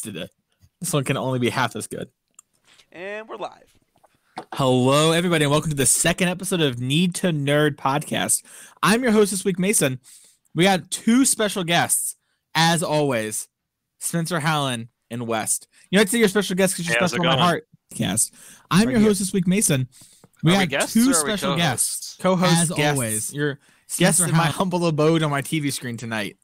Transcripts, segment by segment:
did it. This one can only be half as good. And we're live. Hello, everybody, and welcome to the second episode of Need to Nerd podcast. I'm your host this week, Mason. We got two special guests, as always, Spencer Hallen and West. You know, I'd say your special guest because you're special on my heart. Cast. I'm your host this week, Mason. We got two special guests, co-hosts, as always. Your guests in my humble abode on my TV screen tonight.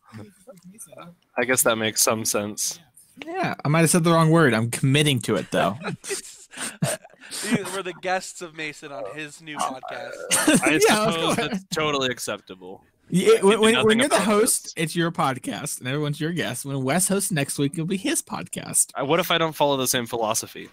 I guess that makes some sense. Yeah, I might have said the wrong word. I'm committing to it, though. We're the guests of Mason on his new podcast. I suppose that's totally acceptable. Yeah, when you're the host, it's your podcast, and everyone's your guest. When Wes hosts next week, it'll be his podcast. What if I don't follow the same philosophy?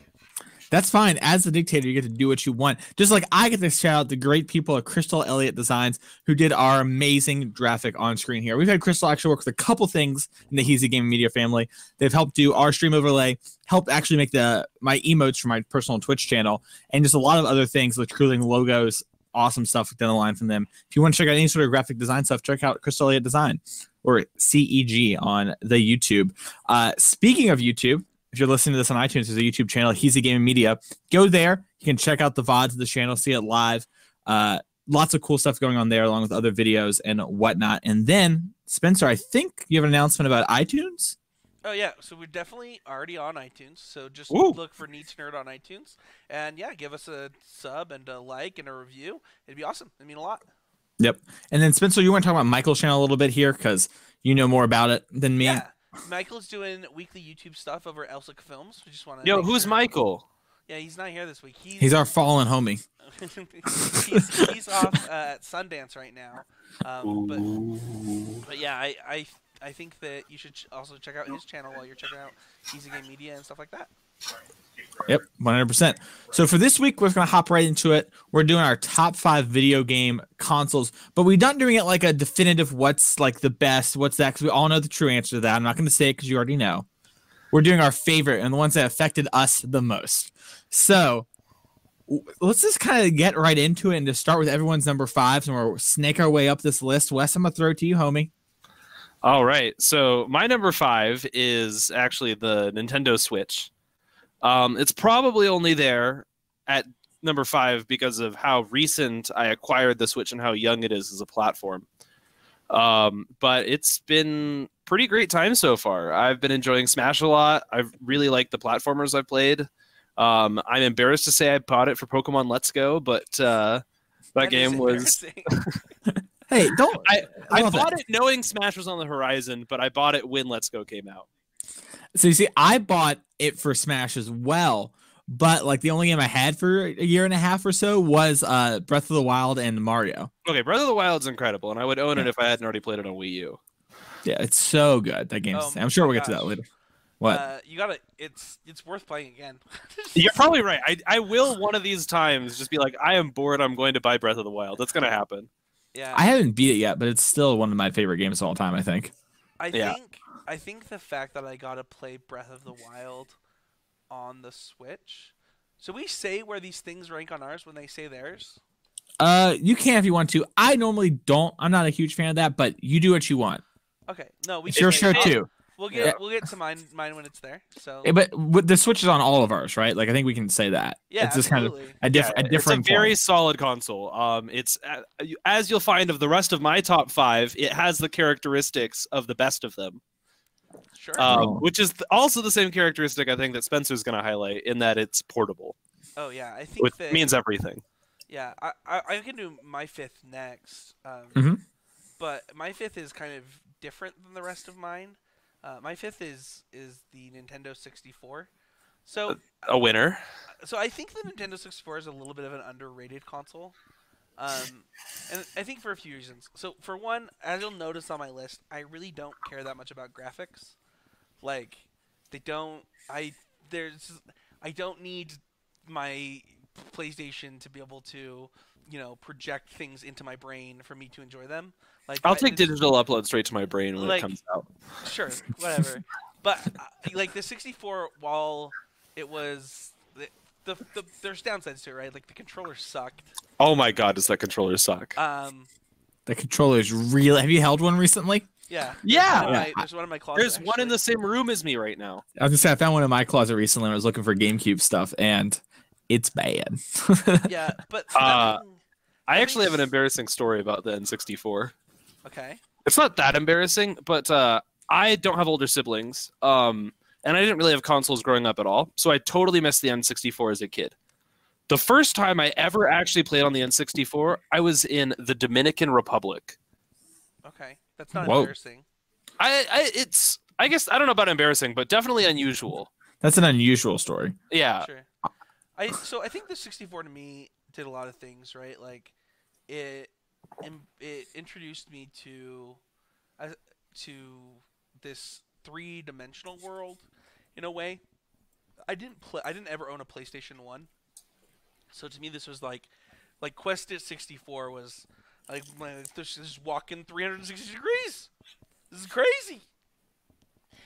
That's fine. As the dictator, you get to do what you want. Just like I get to shout out the great people at Crystal Elliott Designs who did our amazing graphic on screen here. We've had Crystal actually work with a couple things in the Heezy Gaming Media family. They've helped do our stream overlay, helped actually make my emotes for my personal Twitch channel, and just a lot of other things, including logos, awesome stuff down the line from them. If you want to check out any sort of graphic design stuff, check out Crystal Elliott Design or CEG on the YouTube. Speaking of YouTube, if you're listening to this on iTunes, there's a YouTube channel, Heezy Gaming Media. Go there. You can check out the VODs of the channel, see it live. Lots of cool stuff going on there, along with other videos and whatnot. And then, Spencer, I think you have an announcement about iTunes? Oh, yeah. So we're definitely already on iTunes. So just look for Need to Nerd on iTunes. And, yeah, give us a sub and a like and a review. It'd be awesome. It'd mean a lot. Yep. And then, Spencer, you want to talk about Michael's channel a little bit here because you know more about it than me. Yeah. Michael's doing weekly YouTube stuff over at Elsic Films. We just want to. Yo, who's Michael? Yeah, he's not here this week. He's our fallen homie. he's off at Sundance right now. But yeah, I think that you should also check out his channel while you're checking out Heezy Game Media and stuff like that. Yep, 100%. So for this week, we're going to hop right into it. We're doing our top 5 video game consoles, but we're not doing it like a definitive what's like the best, what's that, because we all know the true answer to that. I'm not going to say it because you already know. We're doing our favorite and the ones that affected us the most. So let's just kind of get right into it and just start with everyone's number 5s, and we'll snake our way up this list. Wes, I'm going to throw it to you, homie. All right. So my number 5 is actually the Nintendo Switch. It's probably only there at number 5 because of how recent I acquired the Switch and how young it is as a platform. But it's been pretty great time so far. I've been enjoying Smash a lot. I've really liked the platformers I've played. I'm embarrassed to say I bought it for Pokemon Let's Go, but that game was... Hey, don't... I bought it knowing Smash was on the horizon, but I bought it when Let's Go came out. So you see, I bought it for Smash as well, but like the only game I had for a year and a half or so was Breath of the Wild and Mario. Okay, Breath of the Wild is incredible, and I would own it if I hadn't already played it on Wii U. Yeah, it's so good. That game. I'm sure we'll get to that later. What? You gotta. It's worth playing again. You're probably right. I will one of these times just be like, I am bored. I'm going to buy Breath of the Wild. That's gonna happen. Yeah. I haven't beat it yet, but it's still one of my favorite games of all time, I think. I think the fact that I got to play Breath of the Wild on the Switch. So we say where these things rank on ours when they say theirs? You can if you want to. I normally don't. I'm not a huge fan of that, but you do what you want. Okay. No, it's your show too. We'll get to mine when it's there. So yeah, but the Switch is on all of ours, right? Like I think we can say that. Yeah, it's just kind of a different. It's a very solid console. It's as you'll find of the rest of my top 5, it has the characteristics of the best of them. Sure. Which is also the same characteristic I think that Spencer's going to highlight in that it's portable. Oh yeah, I think which means everything. Yeah, I can do my 5th next. But my 5th is kind of different than the rest of mine. My 5th is the Nintendo 64. So a winner. So I think the Nintendo 64 is a little bit of an underrated console. And I think for a few reasons. So for one, as you'll notice on my list, I really don't care that much about graphics. Like I don't need my PlayStation to be able to, project things into my brain for me to enjoy them. Like I'll take digital upload straight to my brain when it comes out. Sure, whatever. But like the 64, while it was there's downsides to it, right? Like the controller sucked. Oh my god, does that controller suck? The controller is real. Have you held one recently? Yeah. Yeah. There's one in my closet. There's one in the same room as me right now. I was gonna say I found one in my closet recently when I was looking for GameCube stuff, and it's bad. Yeah, but I actually have an embarrassing story about the N64. Okay. It's not that embarrassing, but I don't have older siblings, and I didn't really have consoles growing up at all, so I totally missed the N64 as a kid. The first time I ever actually played on the N64, I was in the Dominican Republic. Okay, that's not Whoa. embarrassing. I guess I don't know about embarrassing, but definitely unusual. That's an unusual story. Yeah. Sure. I think the 64 to me did a lot of things, right? Like it introduced me to this three-dimensional world in a way. I didn't ever own a PlayStation 1. So to me this was like Quest 64 was like just walking 360 degrees. This is crazy.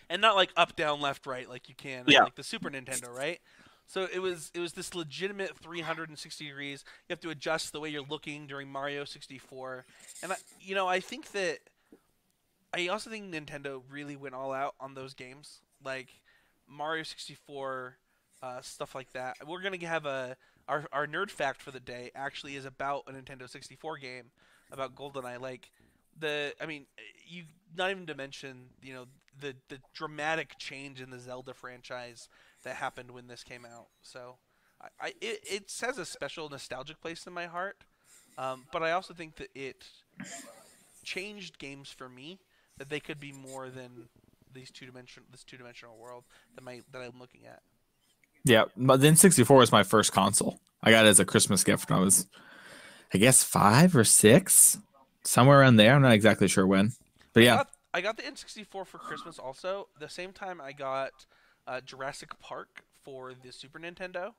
And not like up, down, left, right like you can like the Super Nintendo, right? So it was this legitimate 360 degrees. You have to adjust the way you're looking during Mario 64. And I think that I also think Nintendo really went all out on those games. Like Mario 64 stuff like that. We're going to have our nerd fact for the day actually is about a Nintendo 64 game about GoldenEye. Like you not even to mention, the dramatic change in the Zelda franchise that happened when this came out. So it has a special nostalgic place in my heart. But I also think that it changed games for me, that they could be more than this two-dimensional world that I'm looking at. Yeah, but the N64 was my first console. I got it as a Christmas gift when I was, I guess, 5 or 6, somewhere around there. I'm not exactly sure when, but yeah. I got the N64 for Christmas also. The same time I got Jurassic Park for the Super Nintendo.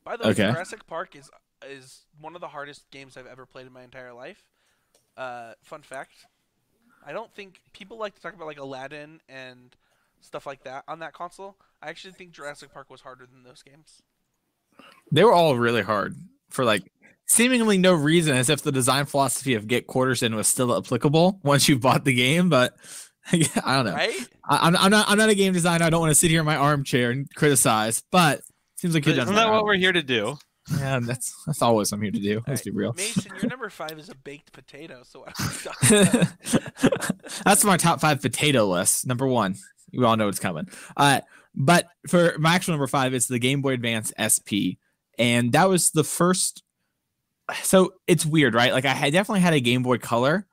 By the way, Jurassic Park is one of the hardest games I've ever played in my entire life. Fun fact. I don't think people like to talk about like Aladdin and stuff like that on that console. I actually think Jurassic Park was harder than those games. They were all really hard for like seemingly no reason, as if the design philosophy of get quarters in was still applicable once you bought the game. But I don't know. Right? I'm not a game designer. I don't want to sit here in my armchair and criticize. But it seems like Isn't that what we're here to do? Yeah, that's always what I'm here to do. Let's be real. Mason, your number 5 is a baked potato, so that's my top 5 potato list. Number 1. You all know what's coming. But for my actual number 5, it's the Game Boy Advance SP. And that was the first. So it's weird, right? Like I definitely had a Game Boy Color,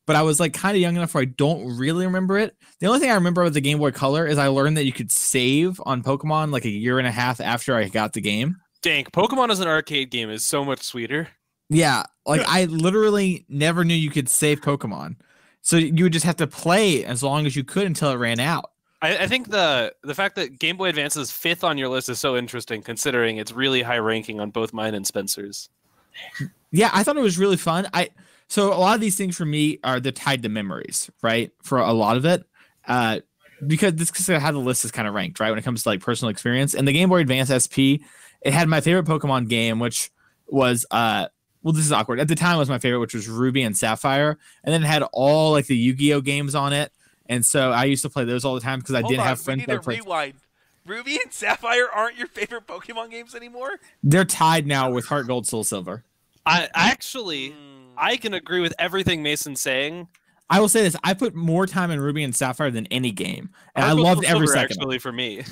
but I was like kind of young enough where I don't really remember it. The only thing I remember with the Game Boy Color is I learned that you could save on Pokemon like a year and a half after I got the game. Dang, Pokemon as an arcade game is so much sweeter. Yeah, like I literally never knew you could save Pokemon. So you would just have to play as long as you could until it ran out. I think the fact that Game Boy Advance is 5th on your list is so interesting, considering it's really high ranking on both mine and Spencer's. Yeah, I thought it was really fun. So a lot of these things for me they're tied to memories, right? For a lot of it, because this is how the list is kind of ranked, right? When it comes to like personal experience, and the Game Boy Advance SP, it had my favorite Pokemon game, which was well, this is awkward. At the time, it was my favorite, which was Ruby and Sapphire, and then it had all like the Yu-Gi-Oh games on it, and so I used to play those all the time because I didn't have friends. We need to rewind. Ruby and Sapphire aren't your favorite Pokemon games anymore? They're tied now with Heart Gold, Soul Silver. I can agree with everything Mason's saying. I will say this: I put more time in Ruby and Sapphire than any game, and Heart I Gold, loved Soul every Silver, second. actually, for me.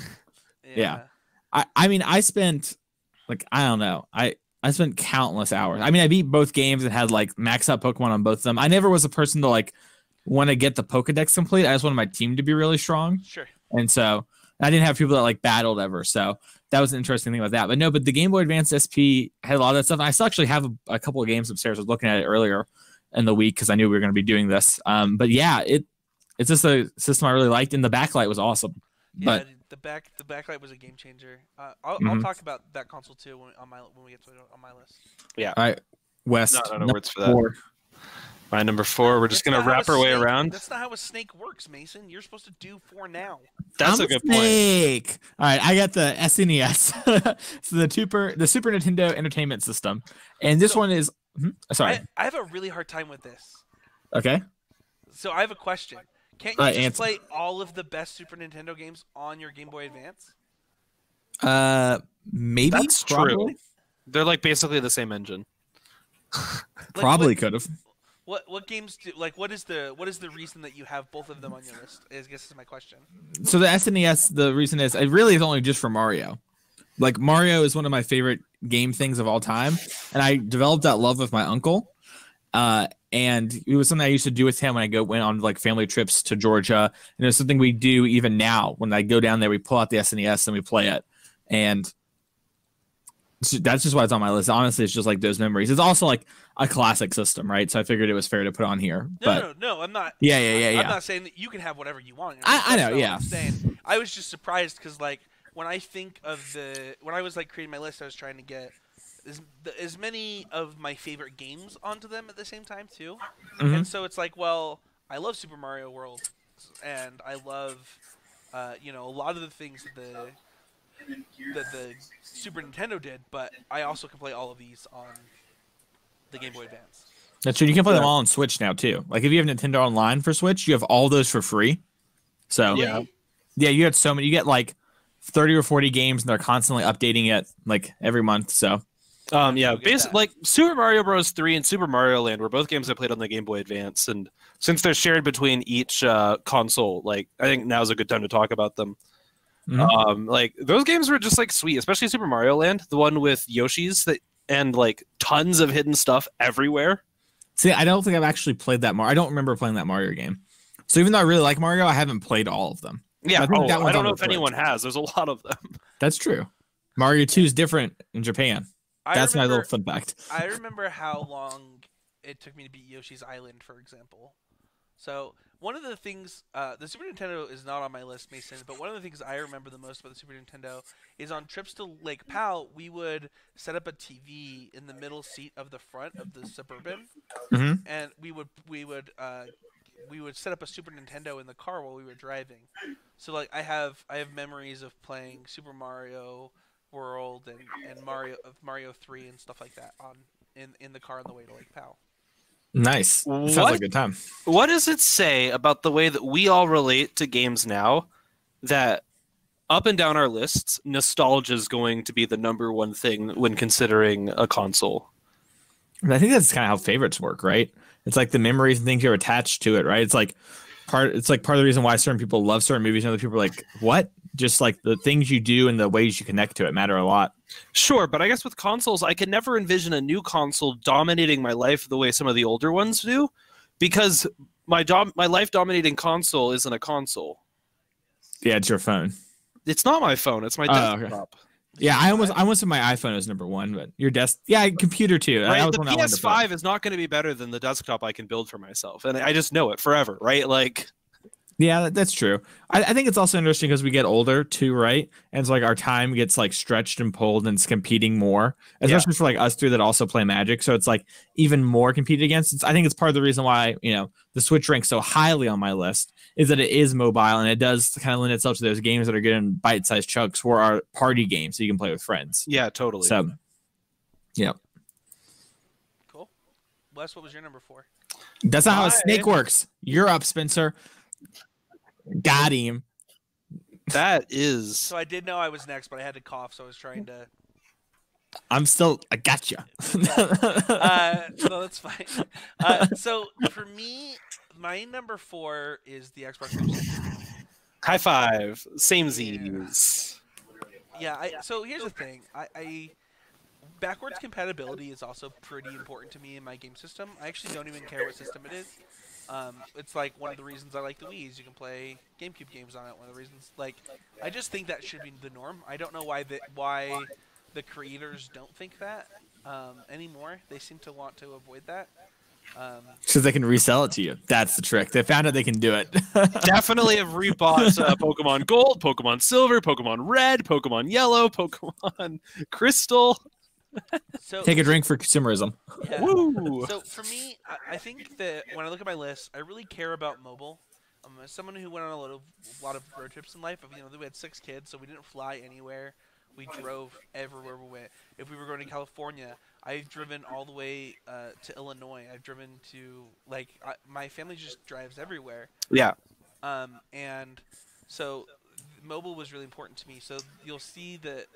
Yeah. I mean, I spent like I don't know. I spent countless hours. I mean, I beat both games and had like max out Pokemon on both of them. I never was a person to like want to get the Pokedex complete. I just wanted my team to be really strong. Sure. And so I didn't have people that like battled ever. So that was an interesting thing about that. But the Game Boy Advance SP had a lot of that stuff. And I still actually have a couple of games upstairs. I was looking at it earlier in the week because I knew we were going to be doing this. But yeah, it's just a system I really liked, and the backlight was awesome. Yeah, but the backlight was a game changer. I'll talk about that console too when we get to it on my list. Yeah. All right, West. No words for that. My number 4. We're just gonna wrap our way around. That's not how a snake works, Mason. You're supposed to do 4 now. That's a good point. All right, I got the SNES, so the Super Nintendo Entertainment System, and this one is. Sorry, I have a really hard time with this. Okay. So I have a question. Can't you just Ants. play all of the best Super Nintendo games on your Game Boy Advance? Maybe. That's Probably. true. They're like basically the same engine. Probably could have. What games do what is the reason that you have both of them on your list? I guess is my question. So the SNES, the reason is it really is only just for Mario. Like Mario is one of my favorite game things of all time, and I developed that love with my uncle. And it was something I used to do with him when went on like family trips to Georgia, and it's something we do even now. When I go down there, we pull out the SNES and we play it, and that's just why it's on my list. Honestly, it's just like those memories. It's also like a classic system, right? So I figured it was fair to put on here. No, I'm not. Yeah. I'm not saying that you can have whatever you want. I know, That's not yeah. what I'm saying. I was just surprised because like when I think of when I was like creating my list, I was trying to get as many of my favorite games onto them at the same time too. Mhm. And so it's like, well, I love Super Mario World, and I love, a lot of the things that the Super Nintendo did, but I also can play all of these on the Game Boy Advance. That's true. You can play them all on Switch now too. Like if you have Nintendo Online for Switch, you have all those for free. So Yeah. yeah, you get so many. You get like 30 or 40 games, and they're constantly updating it like every month. So Yeah, basically, like Super Mario Bros. 3 and Super Mario Land were both games I played on the Game Boy Advance, and since they're shared between each console, like I think now's a good time to talk about them. Mhm. Like those games were just like sweet, especially Super Mario Land, the one with Yoshi's and like tons of hidden stuff everywhere. See, I don't think I've actually played that Mario. I don't remember playing that Mario game. So even though I really like Mario, I haven't played all of them. Yeah, I think that I one's don't on know the if Switch. anyone has. There's a lot of them. That's true. Mario 2 is different in Japan. That's my little fun fact. I remember how long it took me to beat Yoshi's Island, for example. So one of the things, the Super Nintendo is not on my list, Mason, but one of the things I remember the most about the Super Nintendo is on trips to Lake Powell, we would set up a TV in the middle seat of the front of the Suburban, Mhm. and we would set up a Super Nintendo in the car while we were driving. So like I have memories of playing Super Mario World and Mario 3 and stuff like that in the car on the way to Lake Powell. Nice. Sounds What? like a good time. What does it say about the way that we all relate to games now that up and down our lists, nostalgia is going to be the number one thing when considering a console? I think that's kind of how favorites work, right? It's like the memories and things you're attached to it, right? It's like part of the reason why certain people love certain movies and other people are like, what? Just like the things you do and the ways you connect to it matter a lot. Sure, but I guess with consoles, I could never envision a new console dominating my life the way some of the older ones do, because my life dominating console isn't a console. Yeah, it's your phone. It's not my phone. It's my Oh, okay. desktop. Yeah, I almost put my iPhone as number one, but your computer too. Right? That was The one I wanted to put. PS5 is not going to be better than the desktop I can build for myself, and I just know it forever, right? Like, Yeah, that's true. I think it's also interesting because we get older too, right? And it's like our time gets like stretched and pulled and it's competing more, especially for like us three that also play Magic. So it's like even more competed against. I think it's part of the reason why, the Switch ranks so highly on my list is that it is mobile and it does kind of lend itself to those games that are good in bite-sized chunks for our party games so you can play with friends. yeah, totally. So, yeah. Cool. Wes, what was your number 4? That's not how a Bye. snake works. You're up, Spencer. Got him. That is. So I did know I was next, but I had to cough, so I was trying to. I gotcha. No, that's fine. So for me, my number 4 is the Xbox 360. High five. Same Z's. Yeah. So here's the thing. I backwards compatibility is also pretty important to me in my game system. I actually don't even care what system it is. It's like one of the reasons I like the Wii is you can play GameCube games on it. One of the reasons, like, I just think that should be the norm. I don't know why the creators don't think that anymore. They seem to want to avoid that. Because they can resell it to you. That's the trick. They found out they can do it. Definitely have rebought Pokemon Gold, Pokemon Silver, Pokemon Red, Pokemon Yellow, Pokemon Crystal. So Take a drink for consumerism. yeah. Woo! So for me, I think that when I look at my list, I really care about mobile. As someone who went on a lot of road trips in life, we had 6 kids, so we didn't fly anywhere. We drove everywhere we went. If we were going to California, I've driven all the way to Illinois. I've driven to my family just drives everywhere. Yeah. And so mobile was really important to me. So you'll see that,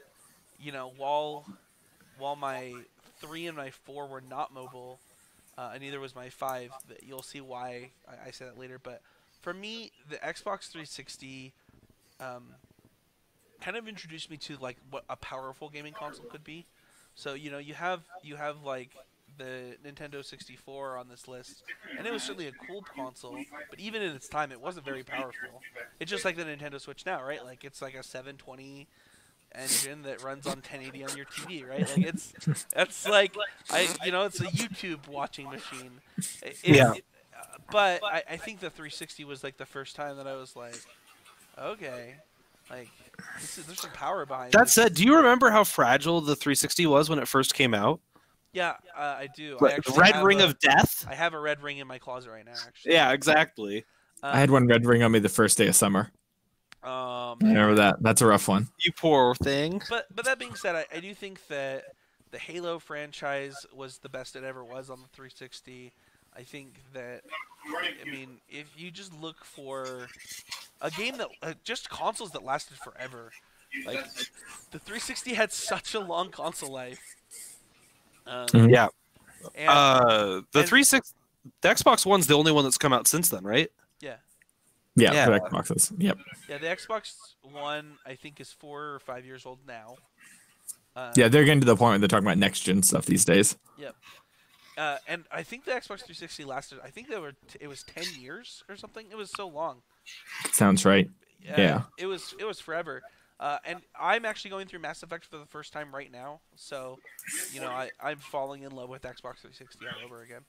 while my 3 and my 4 were not mobile, and neither was my 5. You'll see why I say that later. But for me, the Xbox 360 kind of introduced me to like what a powerful gaming console could be. So you have like the Nintendo 64 on this list, and it was certainly a cool console, but even in its time, it wasn't very powerful. It's just like the Nintendo Switch now, right? Like it's like a 720 engine that runs on 1080 on your TV, right? Like it's like it's a YouTube watching machine. But I think the 360 was like the first time that I was like, okay, like there's some power behind it. That said, do you remember how fragile the 360 was when it first came out? Yeah, I do. Red Ring of Death? I have a red ring in my closet right now, actually. Yeah, exactly. I had one red ring on me the first day of summer. I remember that. That's a rough one. You poor thing. But that being said, I do think that the Halo franchise was the best it ever was on the 360. I think that, if you just look for a game that just consoles that lasted forever, like the 360 had such a long console life. Yeah. And, the 360, the Xbox One's the only one that's come out since then, right? Yeah, for Xboxes. Yep. Yeah, the Xbox One I think is 4 or 5 years old now. Yeah, they're getting to the point where they're talking about next gen stuff these days. Yep. And I think the Xbox 360 lasted. I think it was 10 years or something. It was so long. Sounds right. Yeah. It was forever. And I'm actually going through Mass Effect for the first time right now. So, I'm falling in love with Xbox 360 all over again.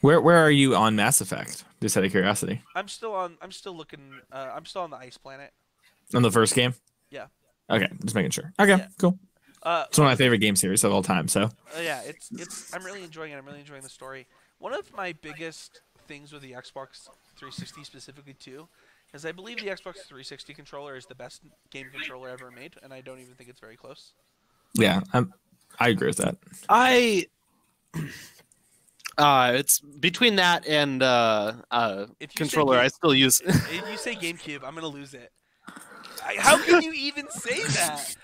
Where are you on Mass Effect? Just out of curiosity. I'm still looking. I'm still on the Ice Planet. On the first game? Yeah. Okay, just making sure. Okay, Yeah. cool. It's one of my favorite game series of all time. So. Yeah, it's. I'm really enjoying it. I'm really enjoying the story. One of my biggest things with the Xbox 360 specifically too, is I believe the Xbox 360 controller is the best game controller ever made, and I don't even think it's very close. Yeah, I agree with that. It's between that and controller. I still use. If you say GameCube, I'm gonna lose it. How can you even say that?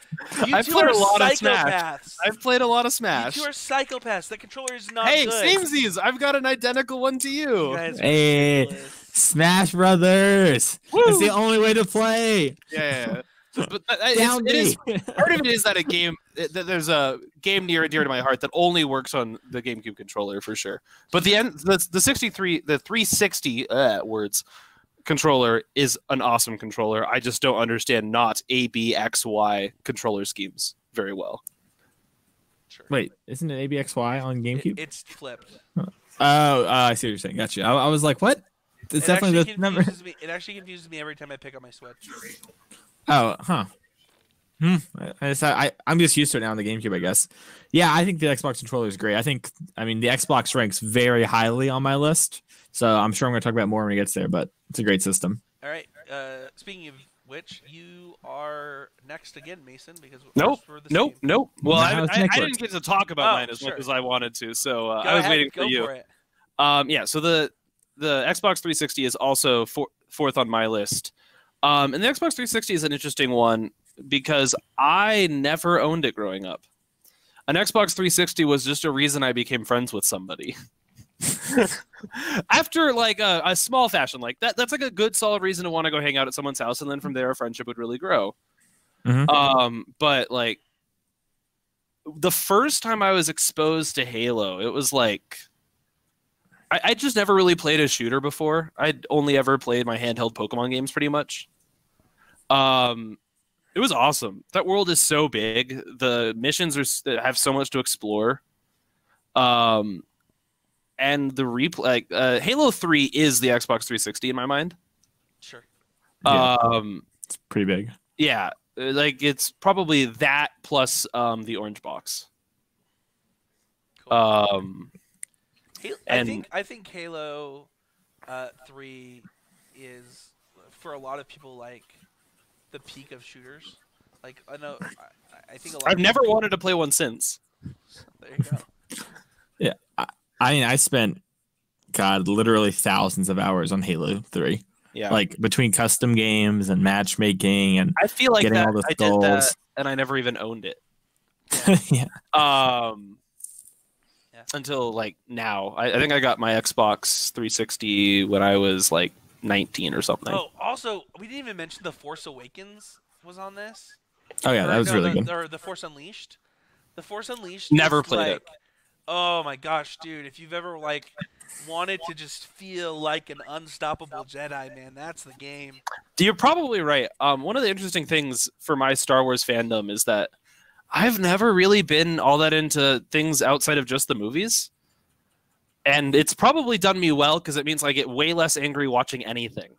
I've played a lot of Smash. I've played a lot of Smash. You are psychopaths. That controller is not good. Hey, samesies! I've got an identical one to you. Hey, Smash Brothers! Woo! It's the only way to play. Yeah. But it is, part of it is that there's a game near and dear to my heart that only works on the GameCube controller for sure. But the 360 controller is an awesome controller. I just don't understand not A, B, X, Y controller schemes very well. Sure. Wait, isn't it ABXY on GameCube? It's flipped. I see what you're saying. Gotcha. I was like, what? It's definitely the number. It actually confuses me every time I pick up my Switch. Oh, huh. I'm just used to it now on the GameCube, I guess. Yeah, I think the Xbox controller is great. The Xbox ranks very highly on my list, so I'm sure I'm going to talk about more when it gets there, but it's a great system. All right. Speaking of which, you are next again, Mason, because Nope. Well, No, I didn't get to talk about mine as much as I wanted to, so I was waiting for you. So the Xbox 360 is also fourth on my list. And the Xbox 360 is an interesting one because I never owned it growing up. An Xbox 360 was just a reason I became friends with somebody. After like a small fashion, like that's like a good solid reason to want to go hang out at someone's house, and then from there a friendship would really grow. Mm-hmm. But like the first time I was exposed to Halo, it was like I just never really played a shooter before. I'd only ever played my handheld Pokemon games pretty much. It was awesome. That world is so big. The missions have so much to explore. And the replay, Halo 3 is the Xbox 360 in my mind. Sure. It's pretty big. Yeah, like it's probably that plus the orange box. Cool. I think Halo 3 is for a lot of people like the peak of shooters. Like I know, I think a lot. I've never wanted to play one since. There you go. Yeah, I spent literally thousands of hours on Halo 3. Yeah. like between custom games and matchmaking and I feel like getting that all the I did that, skulls. and I never even owned it. Yeah. Until like now. I think I got my Xbox 360 when I was like 19 or something. Oh, also, we didn't even mention The Force Awakens was on this. Oh yeah, that was really good. Or The Force Unleashed. The Force Unleashed. Never is played like, it. Oh my gosh, dude! If you've ever like wanted to just feel like an unstoppable Jedi, man, that's the game. You're probably right. One of the interesting things for my Star Wars fandom is that I've never really been all that into things outside of just the movies. And it's probably done me well because it means I get way less angry watching anything.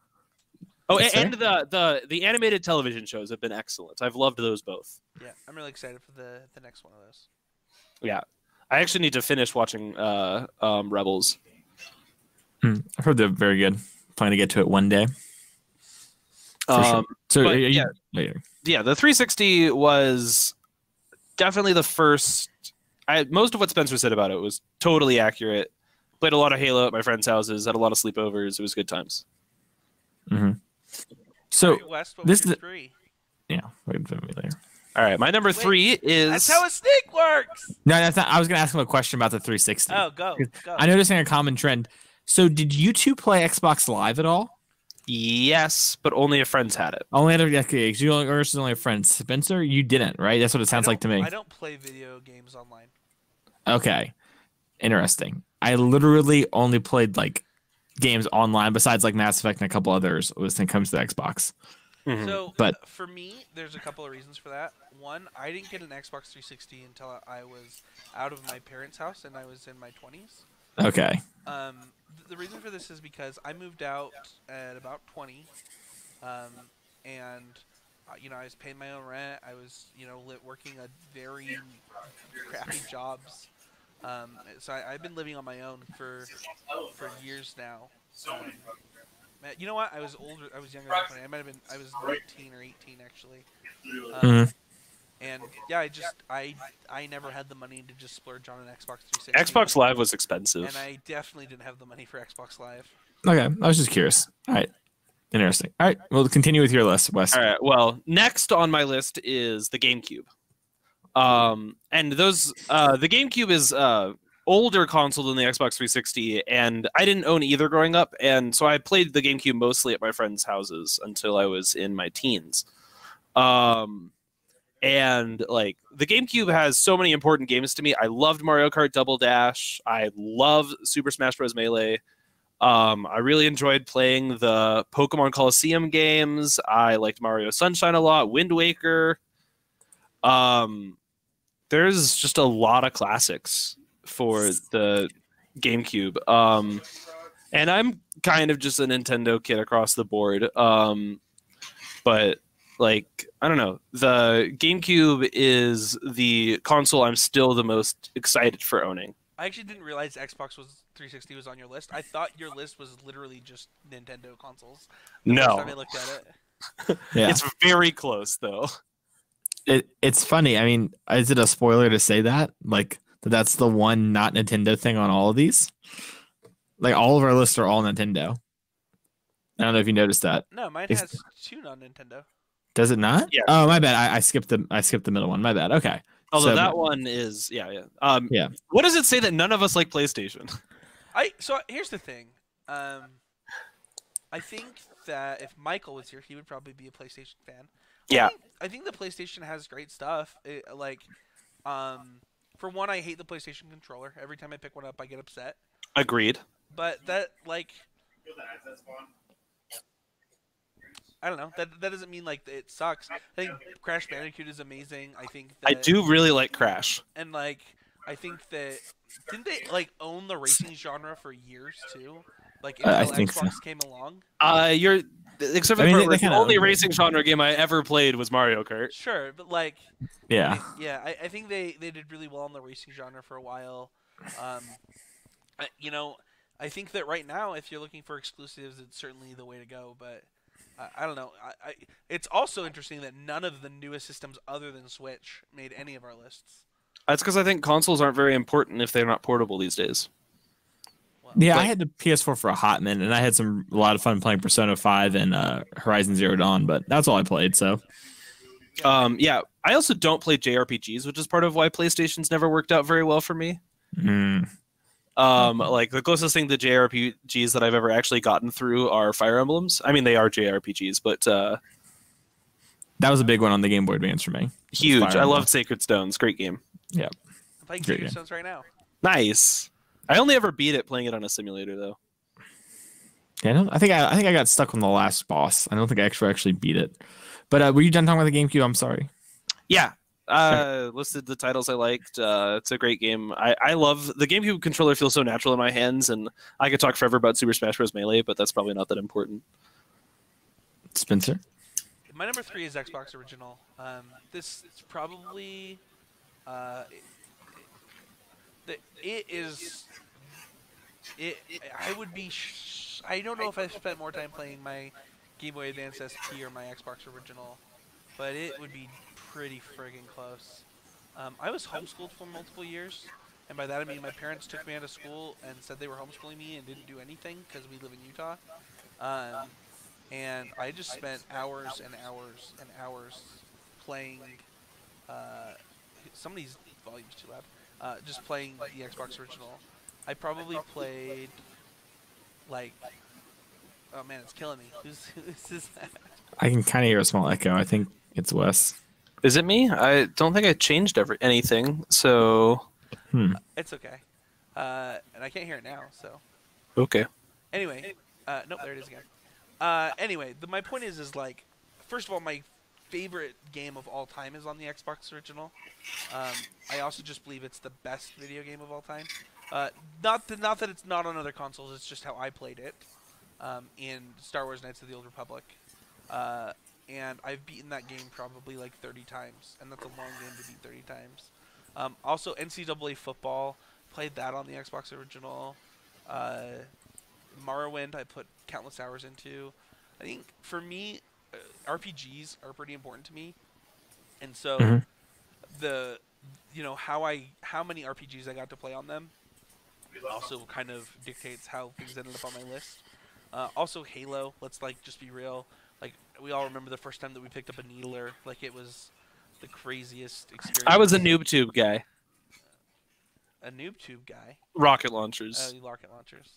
Oh, That's and the animated television shows have been excellent. I've loved those both. Yeah, I'm really excited for the next one of those. Yeah. I actually need to finish watching Rebels. I've heard they're very good. Plan to get to it one day. For sure. So but, yeah, the 360 was definitely the first. Most of what Spencer said about it was totally accurate. Played a lot of Halo at my friends' houses. Had a lot of sleepovers. It was good times. Mm-hmm. So All right, Wes, what was your 3? Yeah, wait for me later. All right, my number 3 is. That's how a snake works. No, that's not. I was gonna ask him a question about the 360. Oh, go. I'm noticing a common trend. So, did you two play Xbox Live at all? Yes, but only if friends had it. Only at you only a friend. Spencer, you didn't, right? That's what it sounds like to me. I don't play video games online. Okay, interesting. I literally only played like games online besides like Mass Effect and a couple others when it comes to the Xbox. Mm-hmm. So, But for me, there's a couple of reasons for that. One, I didn't get an Xbox 360 until I was out of my parents' house and I was in my 20s. Okay. The reason for this is because I moved out at about 20, and I was paying my own rent. I was working a very crappy jobs. So I've been living on my own for years now. You know what? I was older. I was younger than 20. I was 19 or 18 actually. And yeah, I never had the money to just splurge on an Xbox 360. Xbox Live was expensive. And I definitely didn't have the money for Xbox Live. Okay, I was just curious. All right, interesting. All right, we'll continue with your list, Wes. All right. Well, next on my list is the GameCube. And those the GameCube is older console than the Xbox 360, and I didn't own either growing up, and so I played the GameCube mostly at my friends' houses until I was in my teens. And like the GameCube has so many important games to me. I loved Mario Kart Double Dash. I love Super Smash Bros. Melee. I really enjoyed playing the Pokemon Coliseum games. I liked Mario Sunshine a lot. Wind Waker. There's just a lot of classics for the GameCube. And I'm kind of just a Nintendo kid across the board. But like, I don't know. The GameCube is the console I'm still the most excited for owning. I actually didn't realize Xbox 360 was on your list. I thought your list was literally just Nintendo consoles. The first time I looked at it. Yeah. It's very close, though. It's funny. I mean, is it a spoiler to say that? Like, that's the one not Nintendo thing on all of these? Like, all of our lists are all Nintendo. I don't know if you noticed that. No, mine has 2 non-Nintendo. Does it not? Yeah. Oh, my bad. I skipped the middle one. My bad. Okay. Although that one is, yeah. Yeah. What does it say that none of us like PlayStation? So here's the thing. I think that if Michael was here, he would probably be a PlayStation fan. Yeah. I think the PlayStation has great stuff. For one, I hate the PlayStation controller. Every time I pick one up, I get upset. Agreed. But that, I don't know. That doesn't mean like it sucks. I think Crash Bandicoot is amazing. I think that I do really like Crash. And I think that didn't they own the racing genre for years too? I Until think Xbox so. came along. Except for the only racing genre game I ever played was Mario Kart. Sure, but yeah. I think they did really well in the racing genre for a while. I think that right now, if you're looking for exclusives, it's certainly the way to go. But I don't know. It's also interesting that none of the newest systems other than Switch made any of our lists. That's because I think consoles aren't very important if they're not portable these days. well. Yeah, I Like- had the PS4 for a hot minute, and I had a lot of fun playing Persona 5 and Horizon Zero Dawn, but that's all I played. So Yeah, I also don't play JRPGs, which is part of why PlayStation's never worked out very well for me. Like the closest thing to JRPGs that I've ever actually gotten through are Fire Emblems. I mean, they are JRPGs, but that was a big one on the Game Boy Advance for me. huge. Fire I Emblem. love Sacred Stones. Great game. I'm playing Great Sacred game. Stones right now. Nice. I only ever beat it playing it on a simulator, though. Yeah, I think I got stuck on the last boss. I don't think I actually beat it. But were you done talking about the GameCube? I'm sorry. Yeah. Listed the titles I liked. It's a great game. I love the GameCube controller. Feels so natural in my hands, and I could talk forever about Super Smash Bros. Melee, but that's probably not that important. Spencer? My number 3 is Xbox Original. This is probably it is. I would be. I don't know if I've spent more time playing my Game Boy Advance SP or my Xbox Original, but it would be pretty friggin' close. I was homeschooled for multiple years, and by that I mean my parents took me out of school and said they were homeschooling me and didn't do anything because we live in Utah. And I just spent hours and hours and hours playing. Some of these volumes too loud. Just playing the Xbox Original. I probably played like. Oh man, it's killing me. Who's that? I can kind of hear a small echo. I think it's Wes. Is it me? I don't think I changed anything. So It's okay. And I can't hear it now. So okay. anyway, nope, there it is again. Anyway, my point is like, first of all, my favorite game of all time is on the Xbox Original. I also just believe it's the best video game of all time. Not that it's not on other consoles. It's just how I played it in Star Wars: Knights of the Old Republic. And I've beaten that game probably like 30 times, and that's a long game to beat 30 times. Also, NCAA football, played that on the Xbox Original. Morrowind, I put countless hours into. I think for me, RPGs are pretty important to me, and so how many RPGs I got to play on them also kind of dictates how things ended up on my list. Also, Halo. Let's just be real. Like, we all remember the first time that we picked up a Needler. Like, it was the craziest experience. I was a NoobTube guy. A NoobTube guy. Rocket launchers. Rocket launchers.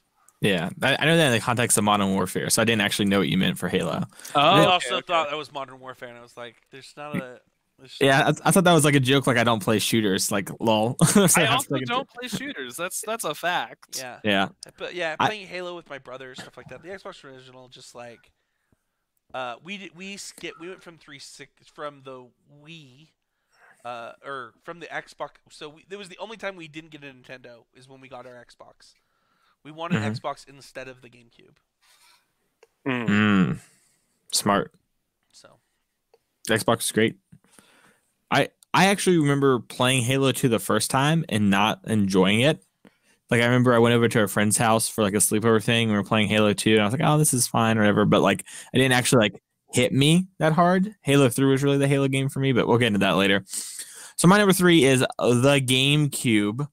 Yeah, I know that in the context of Modern Warfare, so I didn't actually know what you meant for Halo. I Oh, also thought that was Modern Warfare, and I was like, there's not a... Yeah, I thought that was like a joke, like I don't play shooters, like lol. So I that's also like a don't joke. play shooters. That's a fact. Yeah. Yeah, But yeah, playing Halo with my brother, stuff like that. The Xbox Original, just like... we went from from the Wii, or from the Xbox. So it was the only time we didn't get a Nintendo is when we got our Xbox. We wanted Xbox instead of the GameCube. Smart. So The Xbox is great. I actually remember playing Halo 2 the first time and not enjoying it. Like, I remember I went over to a friend's house for like a sleepover thing. We were playing Halo 2, and I was like, "Oh, this is fine, or whatever." But like, it didn't actually like hit me that hard. Halo 3 was really the Halo game for me, but we'll get into that later. So my number 3 is the GameCube,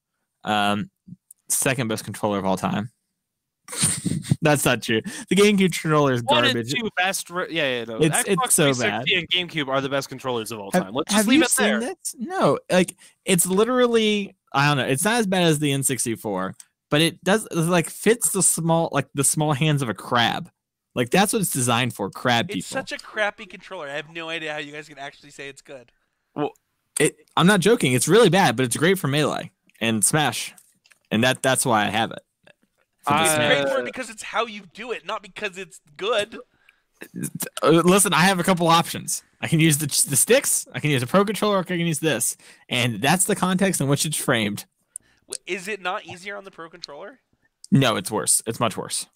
second best controller of all time. That's not true. The GameCube controller is One garbage. and two best. No. It's Xbox so 360 and GameCube are the best controllers of all time. Let's just Have leave you it seen there. this? No, like it's literally, I don't know. It's not as bad as the N64, but it like fits the small hands of a crab. Like that's what it's designed for, crab it's people. such a crappy controller. I have no idea how you guys can actually say it's good. I'm not joking. It's really bad, but it's great for Melee and Smash, and that's why I have it. It's great for it because it's how you do it, not because it's good. Listen, I have a couple options. I can use the sticks, I can use a Pro Controller, or I can use this, and that's the context in which it's framed. Is it not easier on the Pro Controller? No, it's worse. It's much worse.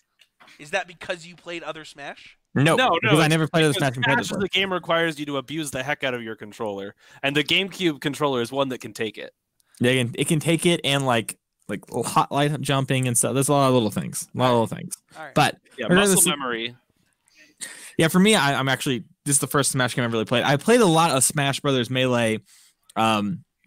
Is that because you played other Smash? No, No, because I it's never played other because Smash competitors. Smash as a game requires you to abuse the heck out of your controller, and the GameCube controller is one that can take it. Yeah, it can take it and like hot light jumping and stuff. There's a lot of little things. All right. But Yeah, regardless- muscle memory. yeah, for me, I'm actually, this is the first Smash game I've really played. I played a lot of Smash Brothers Melee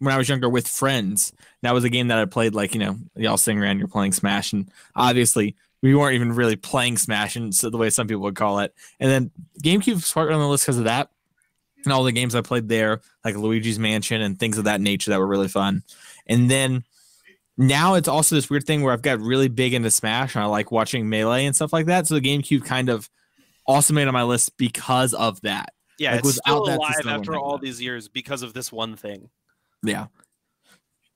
when I was younger with friends. That was a game that I played, like, y'all sitting around, you're playing Smash, and obviously we weren't even really playing Smash, and so the way some people would call it. And then GameCube sparked on the list because of that, and all the games I played there, like Luigi's Mansion and things of that nature that were really fun. And then now it's also this weird thing where I've got really big into Smash, and I like watching Melee and stuff like that. So the GameCube kind of also made on my list because of that. Yeah, like, it's still that alive system, after all these years because of this one thing. Yeah.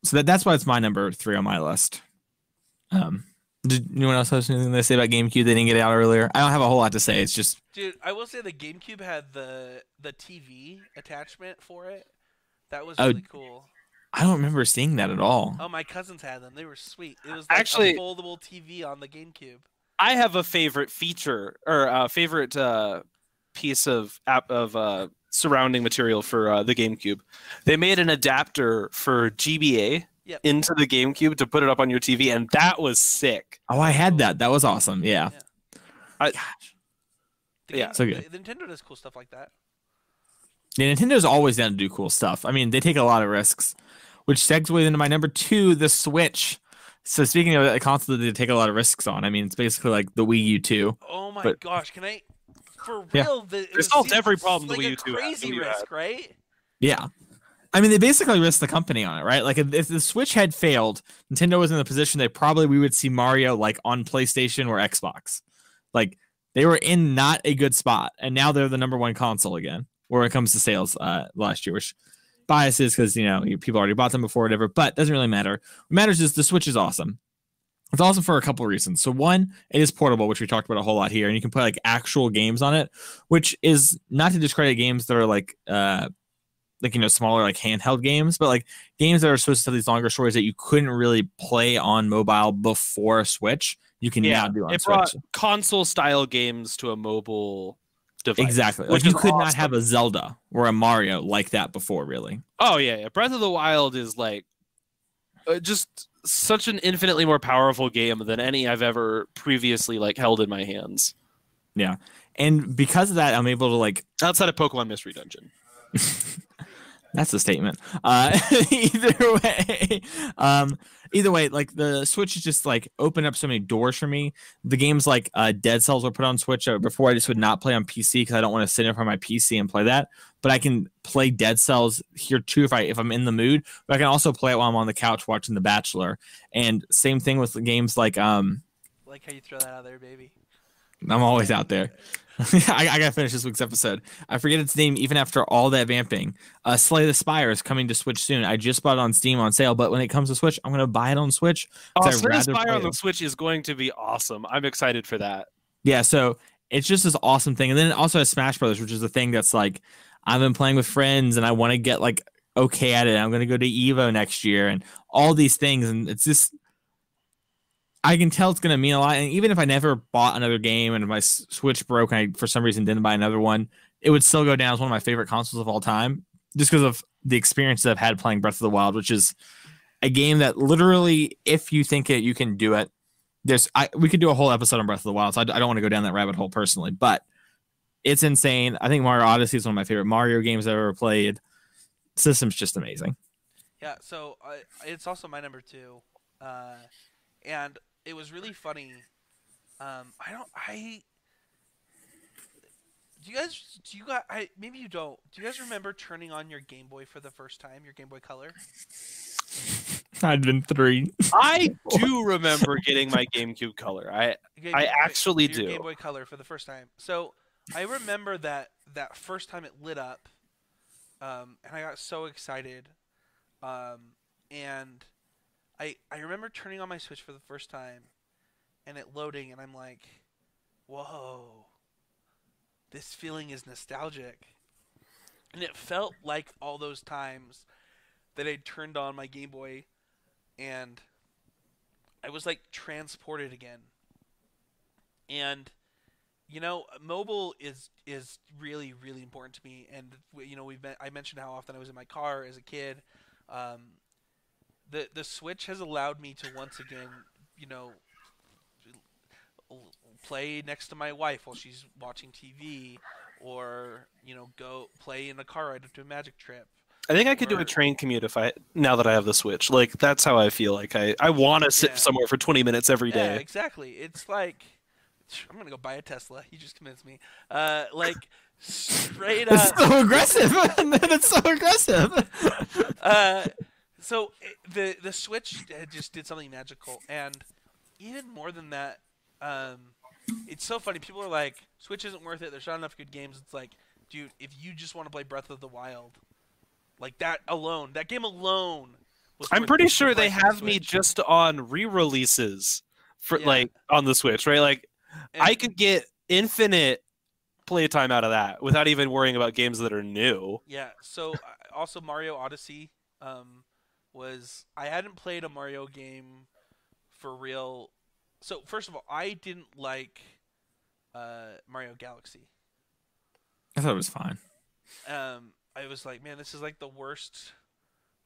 So that's why it's my number 3 on my list. Did anyone else have anything to say about GameCube? They didn't get it out earlier. I don't have a whole lot to say. It's just, Dude, I will say the GameCube had the TV attachment for it. That was Oh. really cool. I don't remember seeing that at all. Oh, my cousins had them. They were sweet. It was like Actually, a foldable TV on the GameCube. I have a favorite feature or a favorite piece of surrounding material for the GameCube. They made an adapter for GBA Yep. into the GameCube to put it up on your TV, and that was sick. Oh, I had that. That was awesome. Yeah. I- Gosh. Yeah. So good. The Nintendo does cool stuff like that. Yeah, Nintendo's always down to do cool stuff. I mean, they take a lot of risks, which segues into my number 2, the Switch. So speaking of a console that they take a lot of risks on, I mean, it's basically like the Wii U 2. Oh my But- gosh, can I? For Yeah. real, It solved every problem like the Wii a U 2 had, crazy the Wii U risk, right? Yeah. I mean, they basically risked the company on it, right? Like, if the Switch had failed, Nintendo was in the position we would see Mario like on PlayStation or Xbox. Like, they were in not a good spot, and now they're the number 1 console again when it comes to sales last year, which biases because people already bought them before, whatever. But doesn't really matter. What matters is the Switch is awesome. It's awesome for a couple of reasons. So one, it is portable, which we talked about a whole lot here, and you can play like actual games on it, which is not to discredit games that are like smaller, like handheld games, but like games that are supposed to tell these longer stories that you couldn't really play on mobile before Switch, you can now do on it Switch. brought console style games to a mobile device. Exactly. Which Like, you is could not awesome. have a Zelda or a Mario like that before, really. Oh yeah. Breath of the Wild is like just such an infinitely more powerful game than any I've ever previously like held in my hands. Yeah. And because of that, I'm able to like Outside of Pokemon Mystery Dungeon. That's a statement. Either way, like the Switch has just like opened up so many doors for me. The games like Dead Cells were put on Switch. Before I just would not play on PC because I don't want to sit in front of my PC and play that. But I can play Dead Cells here too if I'm in the mood. But I can also play it while I'm on the couch watching The Bachelor. And same thing with the games like Like how you throw that out there, baby. I'm always out there. I gotta finish this week's episode. I forget its name even after all that vamping. Slay the Spire is coming to Switch soon. I just bought it on Steam on sale, but when it comes to Switch, I'm gonna buy it on Switch. Oh, I'd Slay the rather Spire play on the it. Switch is going to be awesome. I'm excited for that. Yeah, so it's just this awesome thing. And then it also has Smash Brothers, which is a thing that's like I've been playing with friends and I want to get like okay at it. I'm gonna go to Evo next year and all these things, and it's just I can tell it's going to mean a lot. And even if I never bought another game and my Switch broke and I, for some reason, didn't buy another one, it would still go down as one of my favorite consoles of all time just because of the experience that I've had playing Breath of the Wild, which is a game that literally, if you think it, you can do it. We could do a whole episode on Breath of the Wild, so I don't want to go down that rabbit hole personally, but it's insane. I think Mario Odyssey is one of my favorite Mario games I've ever played. System's just amazing. Yeah, so it's also my number 2, and it was really funny. Maybe you don't. Do you guys remember turning on your Game Boy for the first time, your Game Boy Color? I'd been 3. I do remember getting my GameCube Color. I actually your do. Game Boy Color for the first time. So I remember that first time it lit up, and I got so excited, and I remember turning on my Switch for the first time, and it loading, and I'm like, whoa, this feeling is nostalgic, and it felt like all those times that I turned on my Game Boy, and I was like transported again. And mobile is really, really important to me. And I mentioned how often I was in my car as a kid. The Switch has allowed me to once again, play next to my wife while she's watching TV, or go play in a car ride to a Magic Trip. I think I could do a train commute now that I have the Switch. Like that's how I feel. Like I want to sit somewhere for 20 minutes every day. Yeah, exactly. It's like I'm gonna go buy a Tesla. You just convinced me. Like straight up. That's so aggressive. That's so aggressive. So the Switch just did something magical, and even more than that, it's so funny. People are like, Switch isn't worth it. There's not enough good games. It's like, dude, if you just want to play Breath of the Wild, like that game alone. I'm pretty sure they have me just on re-releases for like on the Switch, right? Like I could get infinite playtime out of that without even worrying about games that are new. Yeah. So also Mario Odyssey I hadn't played a Mario game for real. So first of all, I didn't like Mario Galaxy. I thought it was fine. I was like, man, this is like the worst.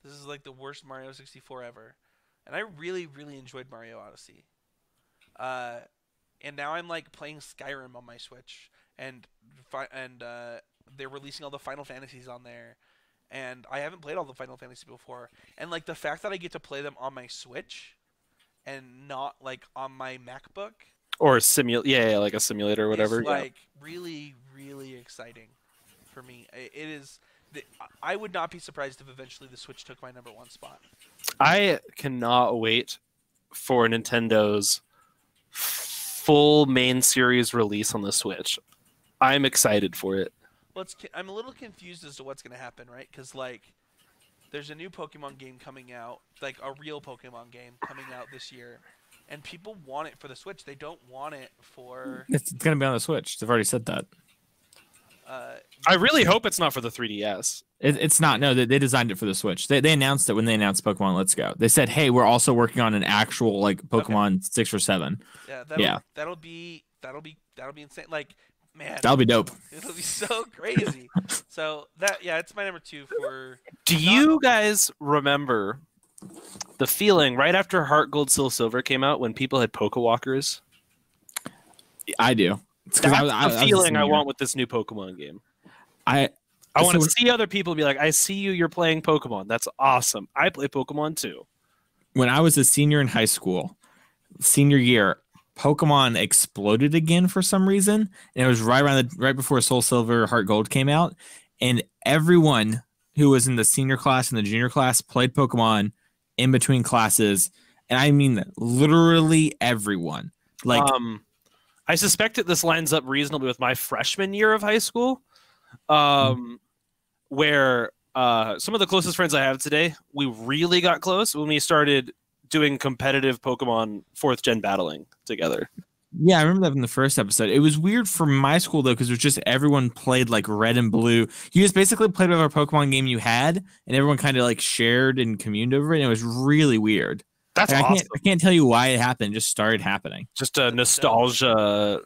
This is like the worst Mario 64 ever, and I really, really enjoyed Mario Odyssey. And now I'm like playing Skyrim on my Switch, and they're releasing all the Final Fantasies on there, and I haven't played all the Final Fantasy before, and like the fact that I get to play them on my Switch, and not like on my MacBook. Or like a simulator or whatever. It's like really, really exciting for me. It is. I would not be surprised if eventually the Switch took my #1 spot. I cannot wait for Nintendo's full main series release on the Switch. I'm excited for it. Well, I'm a little confused as to what's going to happen, right? Because like, there's a new Pokemon game coming out, like a real Pokemon game coming out this year, and people want it for the Switch. They don't want it for. It's going to be on the Switch. They've already said that. I really hope it's not for the 3DS. It's not. No, they designed it for the Switch. They announced it when they announced Pokemon Let's Go. They said, "Hey, we're also working on an actual like Pokemon 6 or 7." That'll be insane. Like, man, that'll be dope. It'll be so crazy. So it's my #2 for. Do you guys remember the feeling right after Heart Gold Soul Silver came out when people had Pokewalkers? I do. That's the feeling I want with this new Pokemon game. I want to see other people be like, I see you're playing Pokemon. That's awesome. I play Pokemon too. When I was a senior in high school, senior year, Pokemon exploded again for some reason. And it was right before Soul Silver, Heart Gold came out. And everyone who was in the senior class and the junior class played Pokemon in between classes. And I mean, literally everyone. Like, I suspect that this lines up reasonably with my freshman year of high school, where some of the closest friends I have today, we really got close when we started doing competitive Pokemon 4th gen battling together. Yeah, I remember that in the first episode. It was weird for my school, though, because it was just everyone played like red and blue. You just basically played whatever Pokemon game you had, and everyone kind of like shared and communed over it, and it was really weird. That's awesome. I can't tell you why it happened. It just started happening. Just a nostalgia,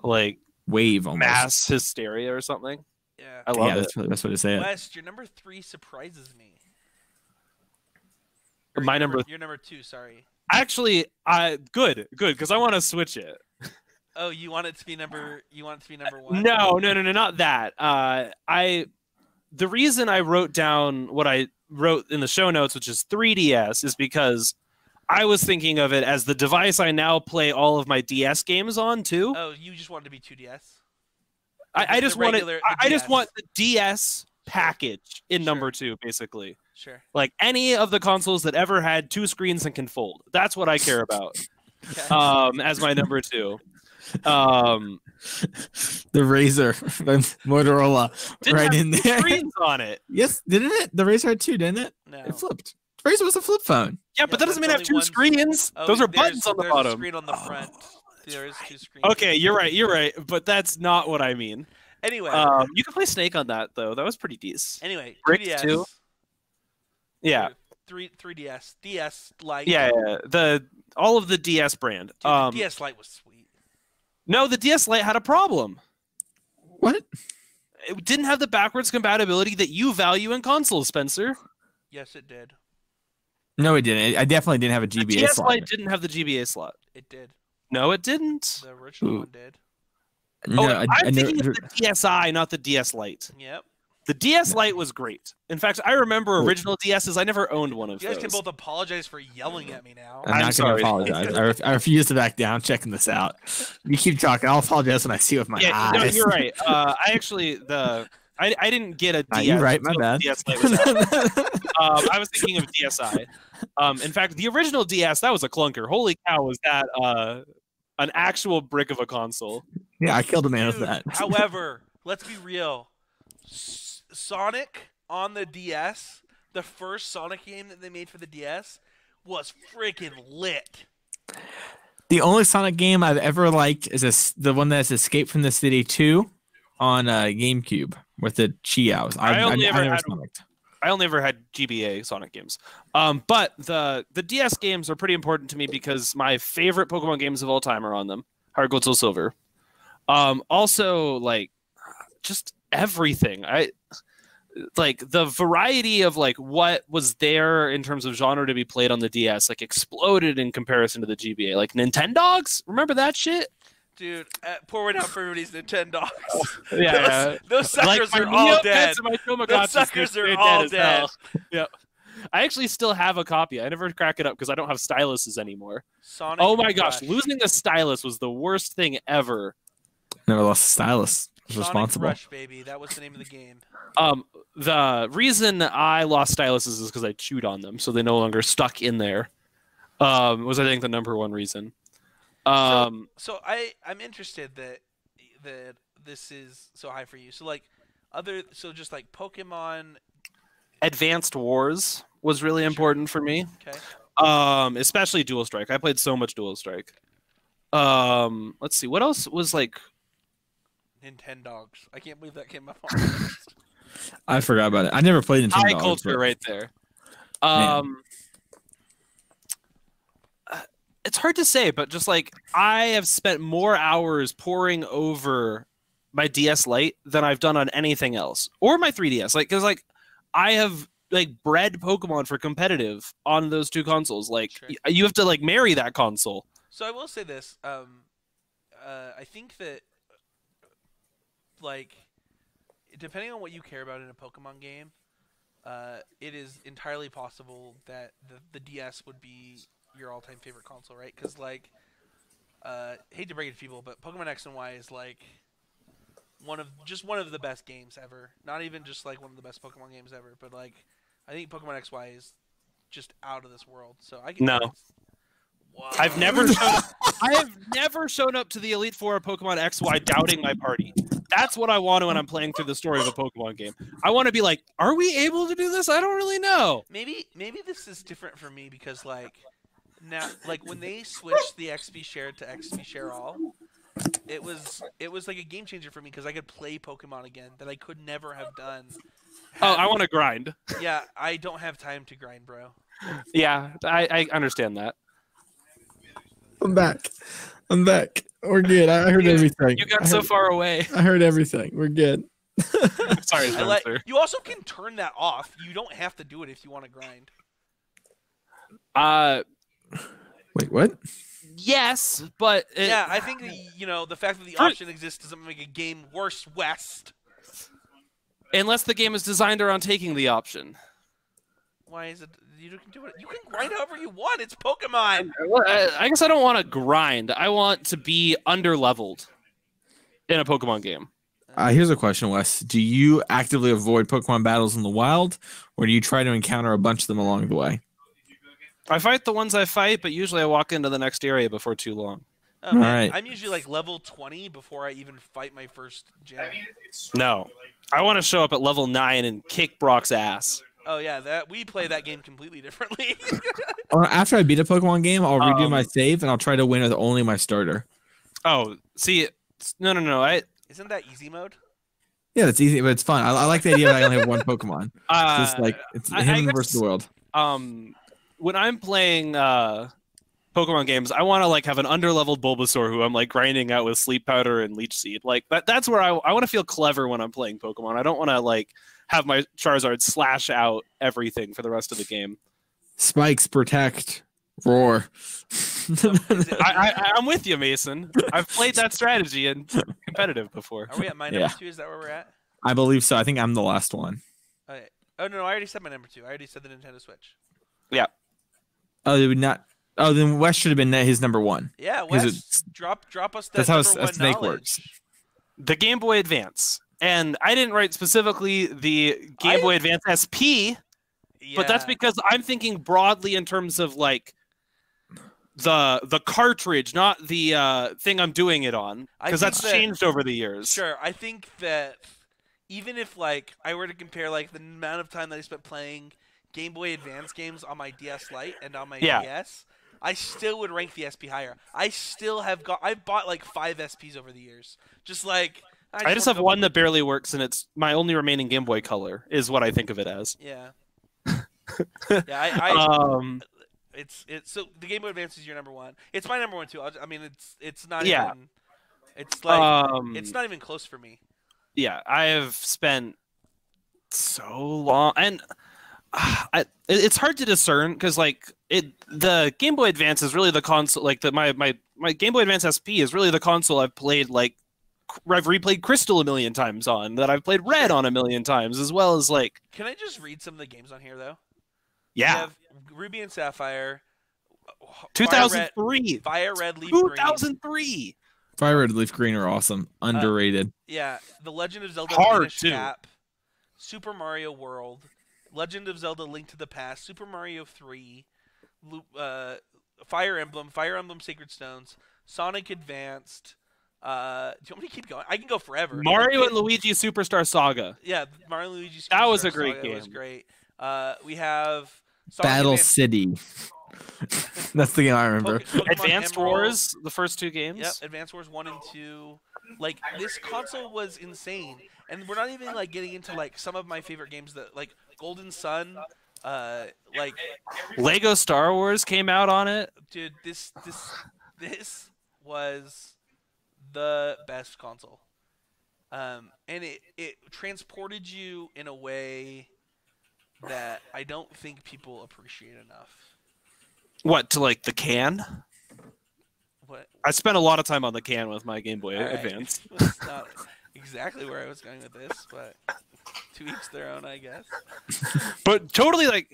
like wave, almost. Mass hysteria or something. Yeah, I love it. That's really the best way to say it. West, your #3 surprises me. My Your #2, sorry. Actually, good, because I want to switch it. Oh, you want it to be #1? No, not that. The reason I wrote down what I wrote in the show notes, which is 3DS, is because I was thinking of it as the device I now play all of my DS games on too. Oh, you just wanted to be 2DS? I just want the DS package in #2, basically. Sure. Like any of the consoles that ever had 2 screens and can fold. That's what I care about. Okay. As my #2. The Razer, the Motorola, right in there. Screens on it. Yes, didn't it? The Razer had 2, didn't it? No. It flipped. The Razer was a flip phone. Yeah, but that doesn't mean I have 2 screens. Oh, those are buttons on the bottom. There's a screen on the front. There is 2 screens. Okay, you're right. But that's not what I mean. Anyway. You can play Snake on that, though. That was pretty decent. Anyway, Brick 3DS. too? Yeah. 3DS. DS Lite. Yeah. All of the DS brand. Dude, the DS Lite was sweet. No, the DS Lite had a problem. What? It didn't have the backwards compatibility that you value in consoles, Spencer. Yes, it did. No, it didn't. I definitely didn't have a GBA the DS slot. Lite didn't have the GBA slot. It did. No, it didn't. The original one did. No, I'm thinking of the DSi, not the DS Lite. Yep. The DS Lite was great. In fact, I remember original DSs. I never owned one of You guys those. can both apologize for yelling at me now. I'm not going sorry. to apologize. I refuse to back down. Checking this out. You keep talking. I'll apologize when I see it with my eyes. No, you're right. I actually I didn't get a DS. You're right. My bad. DS Lite was out. I was thinking of DSi. In fact, the original DS, that was a clunker. Holy cow, was that an actual brick of a console? Yeah, I killed a man with Dude, that. However, let's be real. Sonic on the DS, the first Sonic game that they made for the DS, was freaking lit. The only Sonic game I've ever liked is the one that's Escape from the City 2 on GameCube with the Chi-Ows. I only ever had GBA Sonic games. But the DS games are pretty important to me because my favorite Pokemon games of all time are on them. Heart Gold, Soul Silver. Also, like, just everything. Like the variety of like what was there in terms of genre to be played on the DS like exploded in comparison to the GBA. Like Nintendogs, remember that shit? Dude, pour one out for everybody's Nintendogs. Yeah, those suckers like are all dead. Those suckers are all dead. Yeah, I actually still have a copy. I never crack it up because I don't have styluses anymore. Sonic oh my gosh, Rush. losing the stylus was the worst thing ever. Never lost a stylus. Was Sonic responsible. Rush, baby. That was the name of the game. The reason I lost styluses is because I chewed on them, so they no longer stuck in there. Was I think the number one reason. So I'm interested that this is so high for you. So like just like Pokemon Advanced Wars was really important for me. Okay. Especially Dual Strike. I played so much Dual Strike. Let's see, what else was like Nintendogs. I can't believe that came up on the list. I forgot about it. I never played Nintendo. high culture right there. It's hard to say, but just like I have spent more hours poring over my DS Lite than I've done on anything else, or my 3DS. Like, because like I have like bred Pokemon for competitive on those two consoles. Like, Sure. you have to like marry that console. So I will say this. I think that like depending on what you care about in a Pokemon game, it is entirely possible that the DS would be your all-time favorite console, right? Because like, hate to break it to people, but Pokemon X and Y is like one of the best games ever. Not even just like one of the best Pokemon games ever, but like I think Pokemon X Y is just out of this world. So I can No. Wow. I have never shown up to the Elite Four of Pokemon XY doubting my party. That's what I want when I'm playing through the story of a Pokemon game. I want to be like, are we able to do this? I don't really know. Maybe this is different for me because like now like when they switched the XP share to XP share all, it was like a game changer for me because I could play Pokemon again that I could never have done. Oh, I want to grind. Yeah, I don't have time to grind, bro. Yeah, I understand that. I'm back. We're good. I heard everything. You got so far away. I heard everything. We're good. Sorry, Spencer. You also can turn that off. You don't have to do it if you want to grind. Wait, what? Yes, but Yeah, I think the fact that the option exists doesn't make a game worse. West. unless the game is designed around taking the option. Why is it? You can do it. You can grind however you want. It's Pokemon. I guess I don't want to grind. I want to be underleveled in a Pokemon game. Here's a question, Wes. Do you actively avoid Pokemon battles in the wild, or do you try to encounter a bunch of them along the way? I fight the ones I fight, but usually I walk into the next area before too long. Oh, man. Alright. I'm usually like level 20 before I even fight my first gym. No. I want to show up at level 9 and kick Brock's ass. Oh yeah, we play that game completely differently. Or after I beat a Pokemon game, I'll redo my save and I'll try to win with only my starter. Oh, see, no. Isn't that easy mode? Yeah, that's easy, but it's fun. I like the idea that I only have one Pokemon. It's just like it's him versus the world. When I'm playing Pokemon games, I want to like have an underleveled Bulbasaur who I'm like grinding out with Sleep Powder and Leech Seed. Like that's where I want to feel clever when I'm playing Pokemon. I don't want to like have my Charizard slash out everything for the rest of the game. Spikes, protect, roar. I'm with you, Mason. I've played that strategy in competitive before. Are we at my number 2? Is that where we're at? I believe so. I think I'm the last one. Okay. Oh no, I already said my number 2. I already said the Nintendo Switch. Yeah. Oh, they would not. Oh, then Wes should have been his number 1. Yeah, 'Cause Wes, drop us that that's how number a 1 snake knowledge. works. The Game Boy Advance. And I didn't write specifically the Game Boy Advance SP, but that's Yeah. because I'm thinking broadly in terms of like the cartridge, not the thing I'm doing it on, I because think that's that- changed over the years. Sure, I think that even if like I were to compare like the amount of time that I spent playing Game Boy Advance games on my DS Lite and on my Yeah. DS, I still would rank the SP higher. I've bought like 5 SPs over the years. Just like I just have one that barely works, and it's my only remaining Game Boy Color, is what I think of it as. Yeah. Yeah, it's so the Game Boy Advance is your number 1. It's my number 1 too. I mean, it's not Yeah. even. It's like Um, it's not even close for me. Yeah, I have spent so long, and it's hard to discern because like the Game Boy Advance is really the console. Like my Game Boy Advance SP is really the console I've played. Like I've replayed Crystal a million times on, that I've played Red on a million times, as well as like. Can I just read some of the games on here though? Yeah. We have Ruby and Sapphire, 2003. Fire Red, Leaf Green. 2003. Fire Red Leaf Green are awesome. Underrated. Yeah, The Legend of Zelda Hard, Minish too. Cap, Super Mario World, Legend of Zelda Link to the Past, Super Mario 3, Fire Emblem Sacred Stones, Sonic Advanced. Do you want me to keep going? I can go forever. Mario and Luigi Superstar Saga. Yeah, Mario and Luigi. That was Superstar a great Saga was game. great. We have Sonic Battle Advance- City. That's the game I remember. Pokemon Advanced Emerald. Wars, the first 2 games. Yep, Advance Wars 1 and 2. Like, this console was insane. And we're not even, like, getting into, like, some of my favorite games that, like, Golden Sun, like, Lego Star Wars came out on it. dude, this was the best console. And it transported you in a way that I don't think people appreciate enough. What, to like the can? What? I spent a lot of time on the can with my Game Boy All right. Advance. That's not exactly where I was going with this, but to each their own, I guess. But totally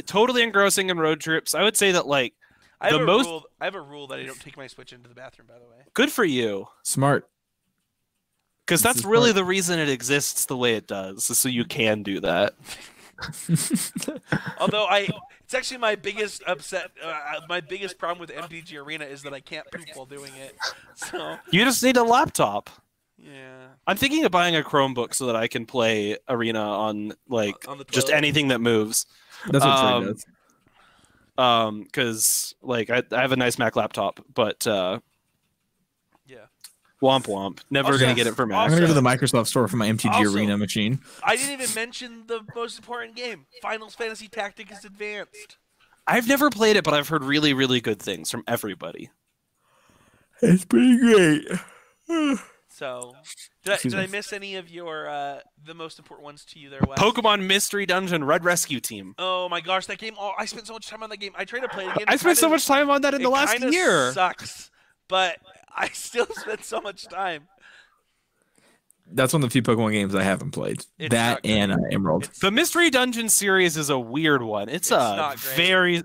totally engrossing in road trips. I would say that like I have the I have a rule that I don't take my Switch into the bathroom, by the way. good for you. Smart. Because This that's is really smart. the reason it exists the way it does, is so you can do that. Although it's actually my biggest upset. My biggest problem with MTG Arena is that I can't poop while doing it. So You just need a laptop. yeah, I'm thinking of buying a Chromebook so that I can play Arena on like on the just toilet. anything that moves. That's what Trey Um, does. Because like I have a nice Mac laptop, but Yeah. womp womp. Never Also- gonna get it for I'm Mac. gonna go to the Microsoft store for my MTG Also- Arena machine. I didn't even mention the most important game, Final Fantasy Tactics Advanced. I've never played it, but I've heard really, really good things from everybody. It's pretty great. So, Excuse did I me. miss any of your the most important ones to you there, Wes? Pokemon Mystery Dungeon Red Rescue Team. Oh my gosh, that game! Oh, I spent so much time on that game. I tried to play it again. I It spent so kinda- much time on that in the it last kinda year. Sucks, but I still spent so much time. That's one of the few Pokemon games I haven't played. It's That not good. and Emerald. It's, The Mystery Dungeon series is a weird one. It's a not great. very.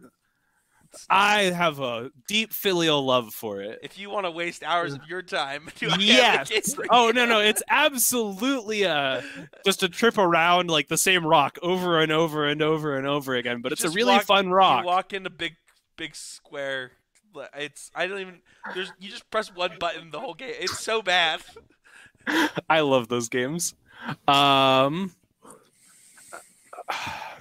I have a deep filial love for it. if you want to waste hours of your time, do I have the Yes. game for Oh you? no, it's absolutely just a trip around like the same rock over and over and over and over again. But it's a Just really fun rock. You walk into big square. It's I don't even. You just press one button the whole game. It's so bad. I love those games.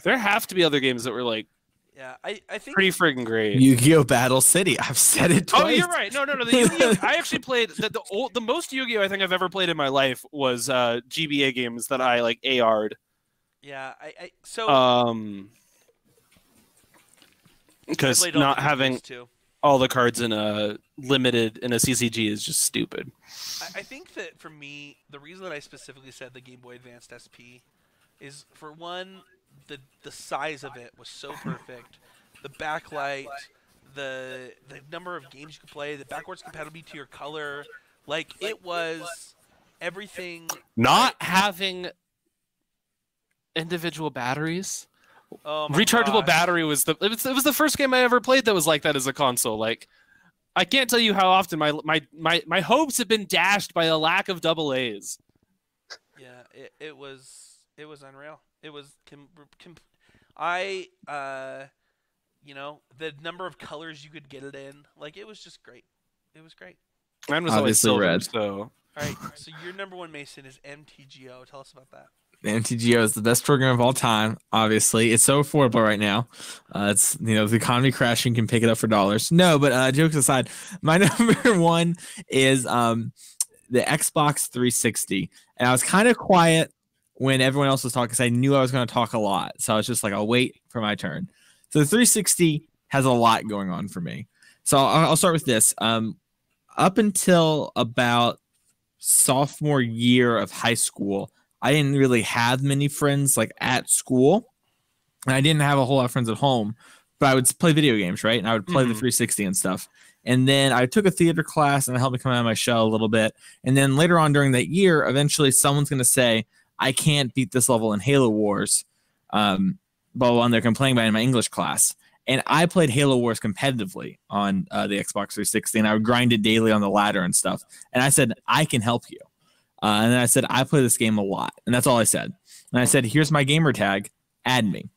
There have to be other games that were like Yeah, I think pretty friggin' great. Yu-Gi-Oh! Battle City. I've said it twice. Oh, you're right. No. The Yu-Gi-Oh! I actually played the most Yu-Gi-Oh! I think I've ever played in my life was GBA games that I like AR'd. Yeah, I so Because played all not the having games too. all the cards in a CCG is just stupid. I think that for me, the reason that I specifically said the Game Boy Advanced SP is for one, the size of it was so perfect, the backlight, the number of games you could play, the backwards compatibility to your color, like it was everything. Not having individual batteries. Oh my Rechargeable gosh. battery was the it was the Oh my rechargeable gosh. battery was it was the first game I ever played that was like that as a console. Like I can't tell you how often my hopes have been dashed by a lack of double A's. Yeah, it was unreal. It was I you know, the number of colors you could get it in, like it was just great. It was great. Mine was always Obviously silver, red. so All right, so your number one, Mason, is MTGO. Tell us about that. The MTGO is the best program of all time. Obviously, it's so affordable right now. It's the economy crashing can pick it up for dollars. No, but jokes aside, my number one is the Xbox 360, and I was kind of quiet when everyone else was talking because I knew I was going to talk a lot. So I was just like, I'll wait for my turn. So the 360 has a lot going on for me. So I'll start with this. Up until about sophomore year of high school, I didn't really have many friends like at school, and I didn't have a whole lot of friends at home, but I would play video games, right? And I would play the 360 and stuff. And then I took a theater class and it helped me come out of my shell a little bit. And then later on during that year, eventually someone's going to say, I can't beat this level in Halo Wars. And they're complaining about it in my English class. And I played Halo Wars competitively on the Xbox 360, and I would grind it daily on the ladder and stuff. And I said, I can help you. And then I said, I play this game a lot. And that's all I said. And I said, here's my gamer tag, add me.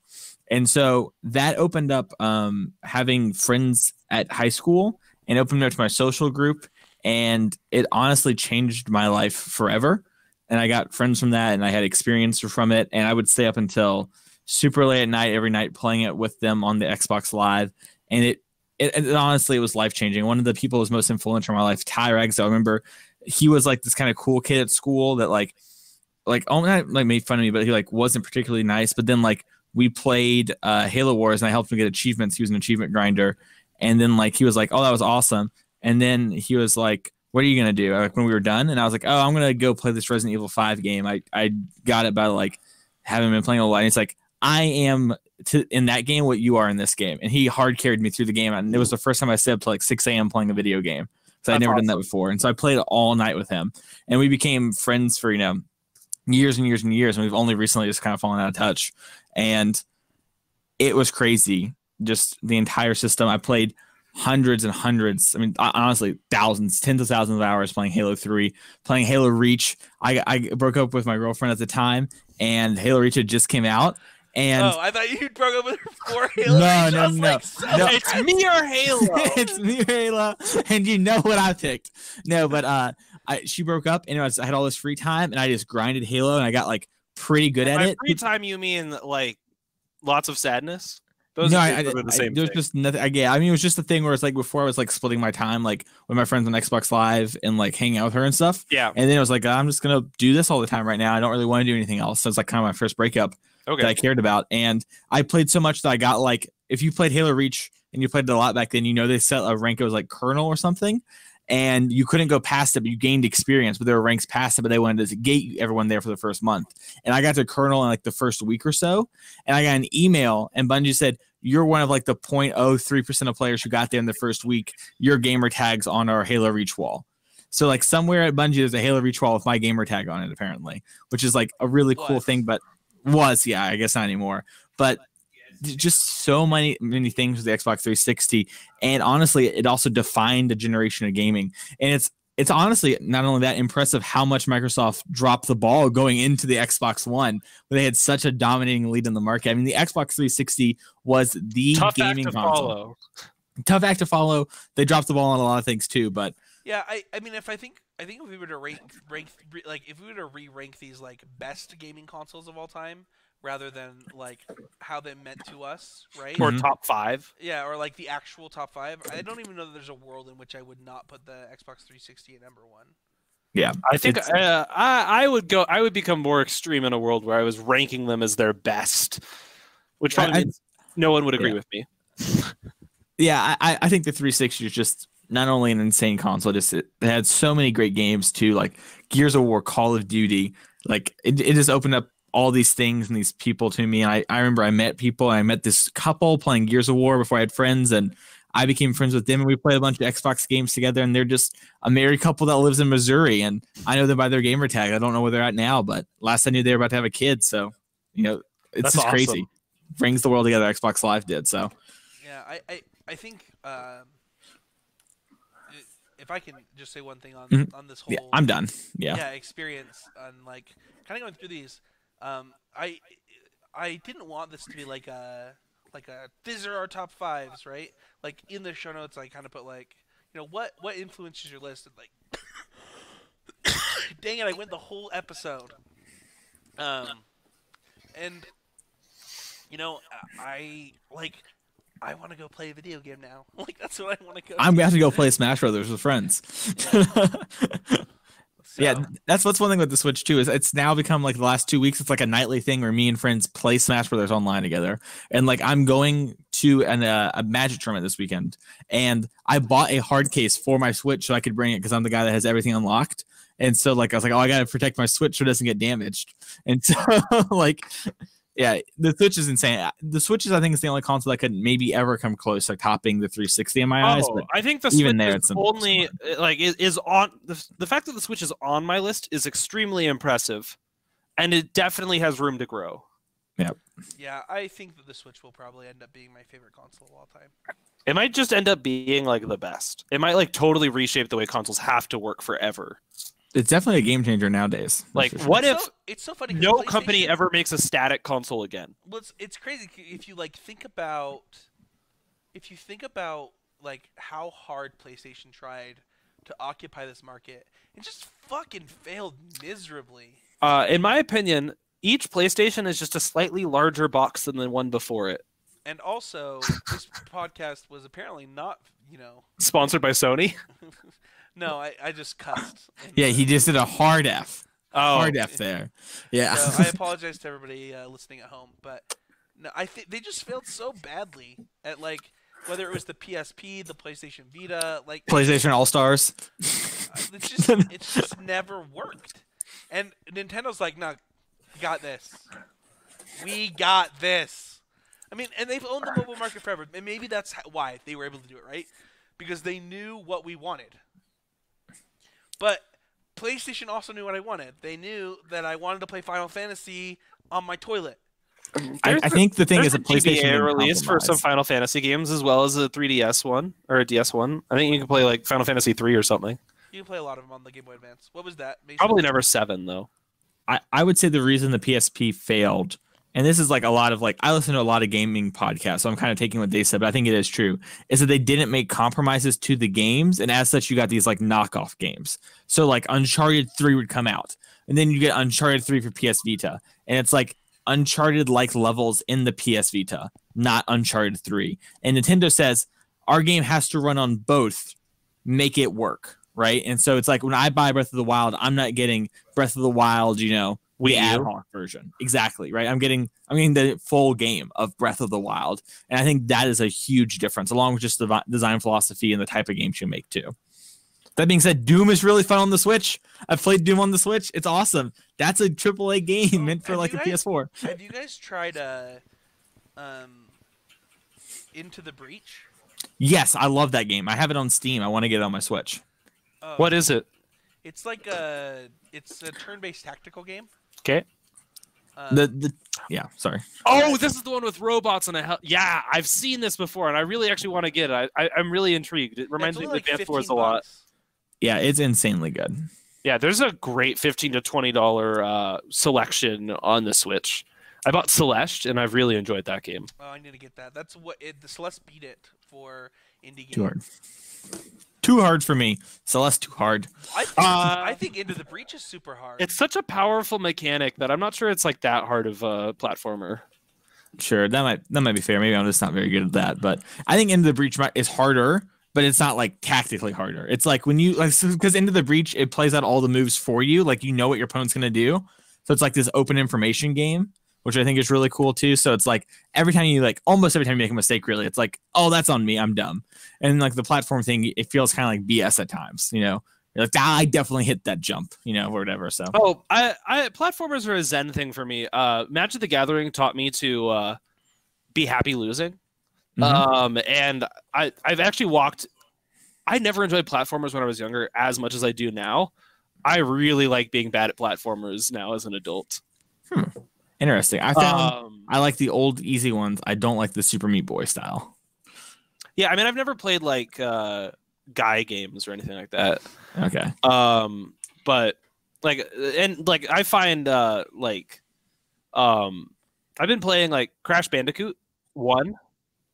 And so that opened up having friends at high school and opened up to my social group. And it honestly changed my life forever. And I got friends from that, and I had experience from it. And I would stay up until super late at night every night playing it with them on the Xbox Live. And it honestly, it was life-changing. One of the people who was most influential in my life, Tyrex, I remember he was like this kind of cool kid at school that not made fun of me, but he like wasn't particularly nice. But then like we played Halo Wars and I helped him get achievements. He was an achievement grinder. And then like he was like, oh, that was awesome. And then he was like, what are you going to do? Like when we were done. And I was like, oh, I'm going to go play this Resident Evil 5 game. I got it by like having been playing a lot. And it's like, I am in that game what you are in this game. And he hard carried me through the game. And it was the first time I stayed up to like 6 a.m. playing a video game. So I'd never done that before. And so I played all night with him. And we became friends for, years and years and years. And we've only recently just kind of fallen out of touch. And it was crazy. Just the entire system. I played hundreds and hundreds. I mean, honestly, thousands, tens of thousands of hours playing Halo 3, playing Halo Reach. I broke up with my girlfriend at the time, and Halo Reach had just came out. And I thought you broke up with her before Halo. No. It's me or Halo. It's me or Halo, and you know what I picked. No, but she broke up, and I had all this free time, and I just grinded Halo, and I got like pretty good at it. Free time, you mean like lots of sadness? Those no, are the same there was thing. just nothing. I mean, it was just a thing where it's like before I was like splitting my time like with my friends on Xbox Live and like hanging out with her and stuff. Yeah. And then it was like, I'm just going to do this all the time right now. I don't really want to do anything else. So it's like kind of my first breakup that I cared about. And I played so much that I got like, if you played Halo Reach and you played it a lot back then, they set a rank, it was like Colonel or something. And you couldn't go past it, but you gained experience. But there were ranks past it, but they wanted to gate everyone there for the first month. And I got to Colonel in like the first week or so. And I got an email, and Bungie said, you're one of like the 0.03% of players who got there in the first week. Your gamer tag's on our Halo Reach wall. So like somewhere at Bungie, there's a Halo Reach wall with my gamer tag on it, apparently, which is like a really cool thing, but I guess not anymore. But just so many things with the Xbox 360, and honestly, it also defined a generation of gaming. And it's honestly not only that impressive how much Microsoft dropped the ball going into the Xbox One, where they had such a dominating lead in the market. I mean, the Xbox 360 was the gaming console. Tough act to follow. They dropped the ball on a lot of things too, but yeah, I mean, I think if we were to if we were to re-rank these like best gaming consoles of all time, rather than like how they meant to us, right? Or top 5. Yeah, or like the actual top 5. I don't even know that there's a world in which I would not put the Xbox 360 at number 1. Yeah, I think I would become more extreme in a world where I was ranking them as their best, which probably means no one would agree with me. Yeah, I think the 360 is just not only an insane console, just it had so many great games too, like Gears of War, Call of Duty. Like it just opened up all these things and these people to me. And I remember I met people. I met this couple playing Gears of War before I had friends, and I became friends with them, and we played a bunch of Xbox games together. And they're just a married couple that lives in Missouri, and I know them by their gamer tag. I don't know where they're at now, but last I knew they were about to have a kid. So, It's That's just crazy. awesome. Brings the world together. Xbox Live did so. Yeah, I think if I can just say one thing on Mhm. on this whole Yeah, I'm done. Yeah. experience and like kind of going through these, I didn't want this to be like a these are our top fives, right? Like in the show notes, I kind of put like what influences your list and like dang it, I went the whole episode, and I I want to go play a video game now. Like that's what I want to go. I'm do. gonna have to go play Smash Brothers with friends. So, Yeah, that's what's one thing with the Switch too is it's now become like the last 2 weeks. It's like a nightly thing where me and friends play Smash Brothers online together. And like I'm going to a Magic tournament this weekend, and I bought a hard case for my Switch so I could bring it because I'm the guy that has everything unlocked. And so like I was like, oh, I gotta protect my Switch so it doesn't get damaged. And so like. Yeah, the Switch is insane. The Switch is, I think, is the only console that could maybe ever come close to topping the 360 in my eyes. But I think the even Switch there, is it's only like is on the fact that the Switch is on my list is extremely impressive, and it definitely has room to grow. yeah, I think that the Switch will probably end up being my favorite console of all time. It might just end up being like the best. It might like totally reshape the way consoles have to work forever. it's definitely a game changer nowadays. that's Like, for sure. what if It's so funny. 'cause no company PlayStation- ever makes a static console again? Well, it's crazy if you like think about like how hard PlayStation tried to occupy this market, it just fucking failed miserably. In my opinion, each PlayStation is just a slightly larger box than the one before it. And also, this podcast was apparently not, Sponsored by Sony. no, I just cussed. Yeah, he just did a hard F. Oh, Hard F there. Yeah. So I apologize to everybody listening at home, but no, I think they just failed so badly at like whether it was the PSP, the PlayStation Vita, like PlayStation All Stars. it's just never worked. And Nintendo's like, no, we got this. We got this. I mean, and they've owned the mobile market forever, and maybe that's why they were able to do it, right? Because they knew what we wanted. But PlayStation also knew what I wanted. They knew that I wanted to play Final Fantasy on my toilet. I think the thing is there's a PlayStation GBA didn't release for some compromise. Final Fantasy games as well as a 3DS one or a DS one. I think you can play like Final Fantasy 3 or something. You can play a lot of them on the Game Boy Advance. What was that? Mason? Probably never 7 though. I would say the reason the PSP failed, and this is like a lot of like I listen to a lot of gaming podcasts, so I'm kind of taking what they said, but I think it is true, is that they didn't make compromises to the games, and as such, you got these like knockoff games. So like Uncharted 3 would come out, and then you get Uncharted 3 for PS Vita, and it's like Uncharted like levels in the PS Vita, not Uncharted 3. And Nintendo says our game has to run on both, make it work. Right. And so it's like when I buy Breath of the Wild, I'm not getting Breath of the Wild, the Wii U. ad hoc version. Exactly. Right. I'm getting the full game of Breath of the Wild. And I think that is a huge difference, along with just the design philosophy and the type of games you make, too. That being said, Doom is really fun on the Switch. I've played Doom on the Switch. It's awesome. That's a AAA game meant for Have like you a guys- PS4. Have you guys tried Into the Breach? Yes, I love that game. I have it on Steam. I want to get it on my Switch. What is it? It's like it's a turn-based tactical game. Okay. Yeah, sorry. Oh, this is the one with robots and yeah, I've seen this before, and I really actually want to get it. I'm really intrigued. It reminds me of Advance Wars a lot. Yeah, it's insanely good. Yeah, there's a great $15 to $20 selection on the Switch. I bought Celeste, and I've really enjoyed that game. Oh, I need to get that. That's what the Celeste beat it for indie game. Too hard. Too hard for me. Celeste, too hard. I think Into the Breach is super hard. It's such a powerful mechanic that I'm not sure it's like that hard of a platformer. Sure, that might be fair. Maybe I'm just not very good at that. But I think Into the Breach is harder, but it's not like tactically harder. It's like when you like because Into the Breach it plays out all the moves for you, like you know what your opponent's gonna do. So it's like this open information game, which I think is really cool too. So it's like almost every time you make a mistake, really, it's like, oh, that's on me, I'm dumb. And like the platform thing, it feels kind of like BS at times. You're like, I definitely hit that jump, or whatever. So I platformers are a zen thing for me. Magic the Gathering taught me to be happy losing. And I've actually walked. I never enjoyed platformers when I was younger as much as I do now. I really like being bad at platformers now as an adult. Interesting. I found I like the old easy ones. I don't like the Super Meat Boy style. Yeah, I mean, I've never played like Guy games or anything like that. Okay. But like, and like, I find like, I've been playing like Crash Bandicoot 1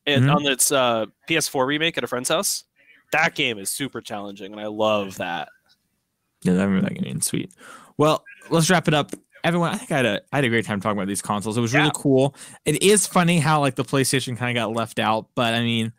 and on its PS4 remake at a friend's house. That game is super challenging, and I love that. Yeah, I remember that game. Sweet. Well, let's wrap it up. Everyone, I think I had a great time talking about these consoles. It was really cool. It is funny how like the PlayStation kind of got left out, but I mean,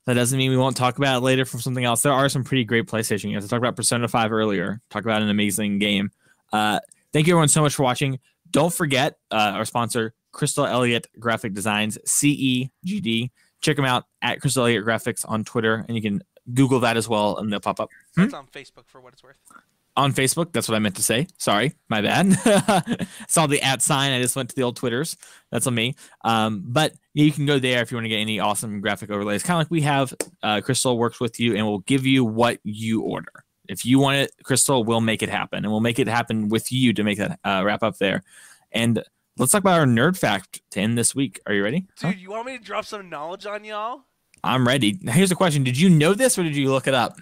that doesn't mean we won't talk about it later from something else. There are some pretty great PlayStation games. I talked about Persona 5 earlier. Talk about an amazing game. Thank you everyone so much for watching. Don't forget our sponsor, Crystal Elliott Graphic Designs, CEGD. Check them out at Crystal Elliott Graphics on Twitter, and you can Google that as well, and they'll pop up. That's on Facebook for what it's worth. On Facebook, that's what I meant to say. Sorry, my bad. Saw the @ sign. I just went to the old Twitters. That's on me. But you can go there if you want to get any awesome graphic overlays. Kind of like we have. Crystal works with you and will give you what you order. If you want it, Crystal will make it happen, and we'll make it happen with you to make that wrap up there. And let's talk about our nerd fact to end this week. Are you ready? Dude, you want me to drop some knowledge on y'all? I'm ready. Now, here's the question. Did you know this or did you look it up?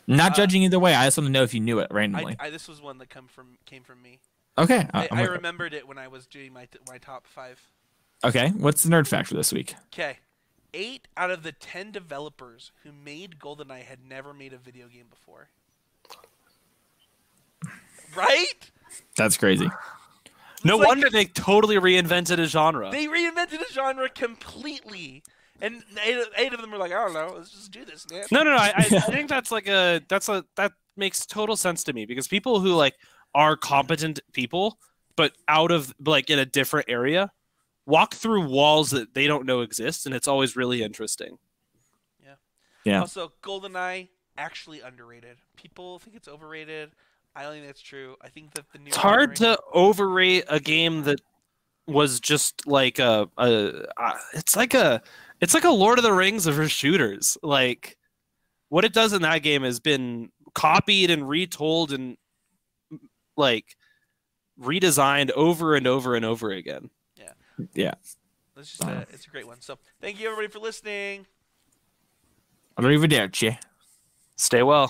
Not judging either way. I just want to know if you knew it randomly. This was one that came from me. Okay. I remembered it when I was doing my top 5. Okay. What's the nerd fact for this week? Okay. 8 out of the 10 developers who made GoldenEye had never made a video game before. Right? That's crazy. No wonder they totally reinvented a genre. They reinvented a genre completely. And 8 of them were like, I don't know, let's just do this, man. No. I think that makes total sense to me, because people who like are competent people, but out of like in a different area, walk through walls that they don't know exist, and it's always really interesting. Yeah. Also, GoldenEye actually underrated. People think it's overrated. I don't think that's true. I think that the new. It's hard to overrate a game that was just like it's like a Lord of the Rings of shooters. Like, what it does in that game has been copied and retold and like redesigned over and over and over again. Yeah. It's just it's a great one. So thank you everybody for listening. Arrivederci. Stay well.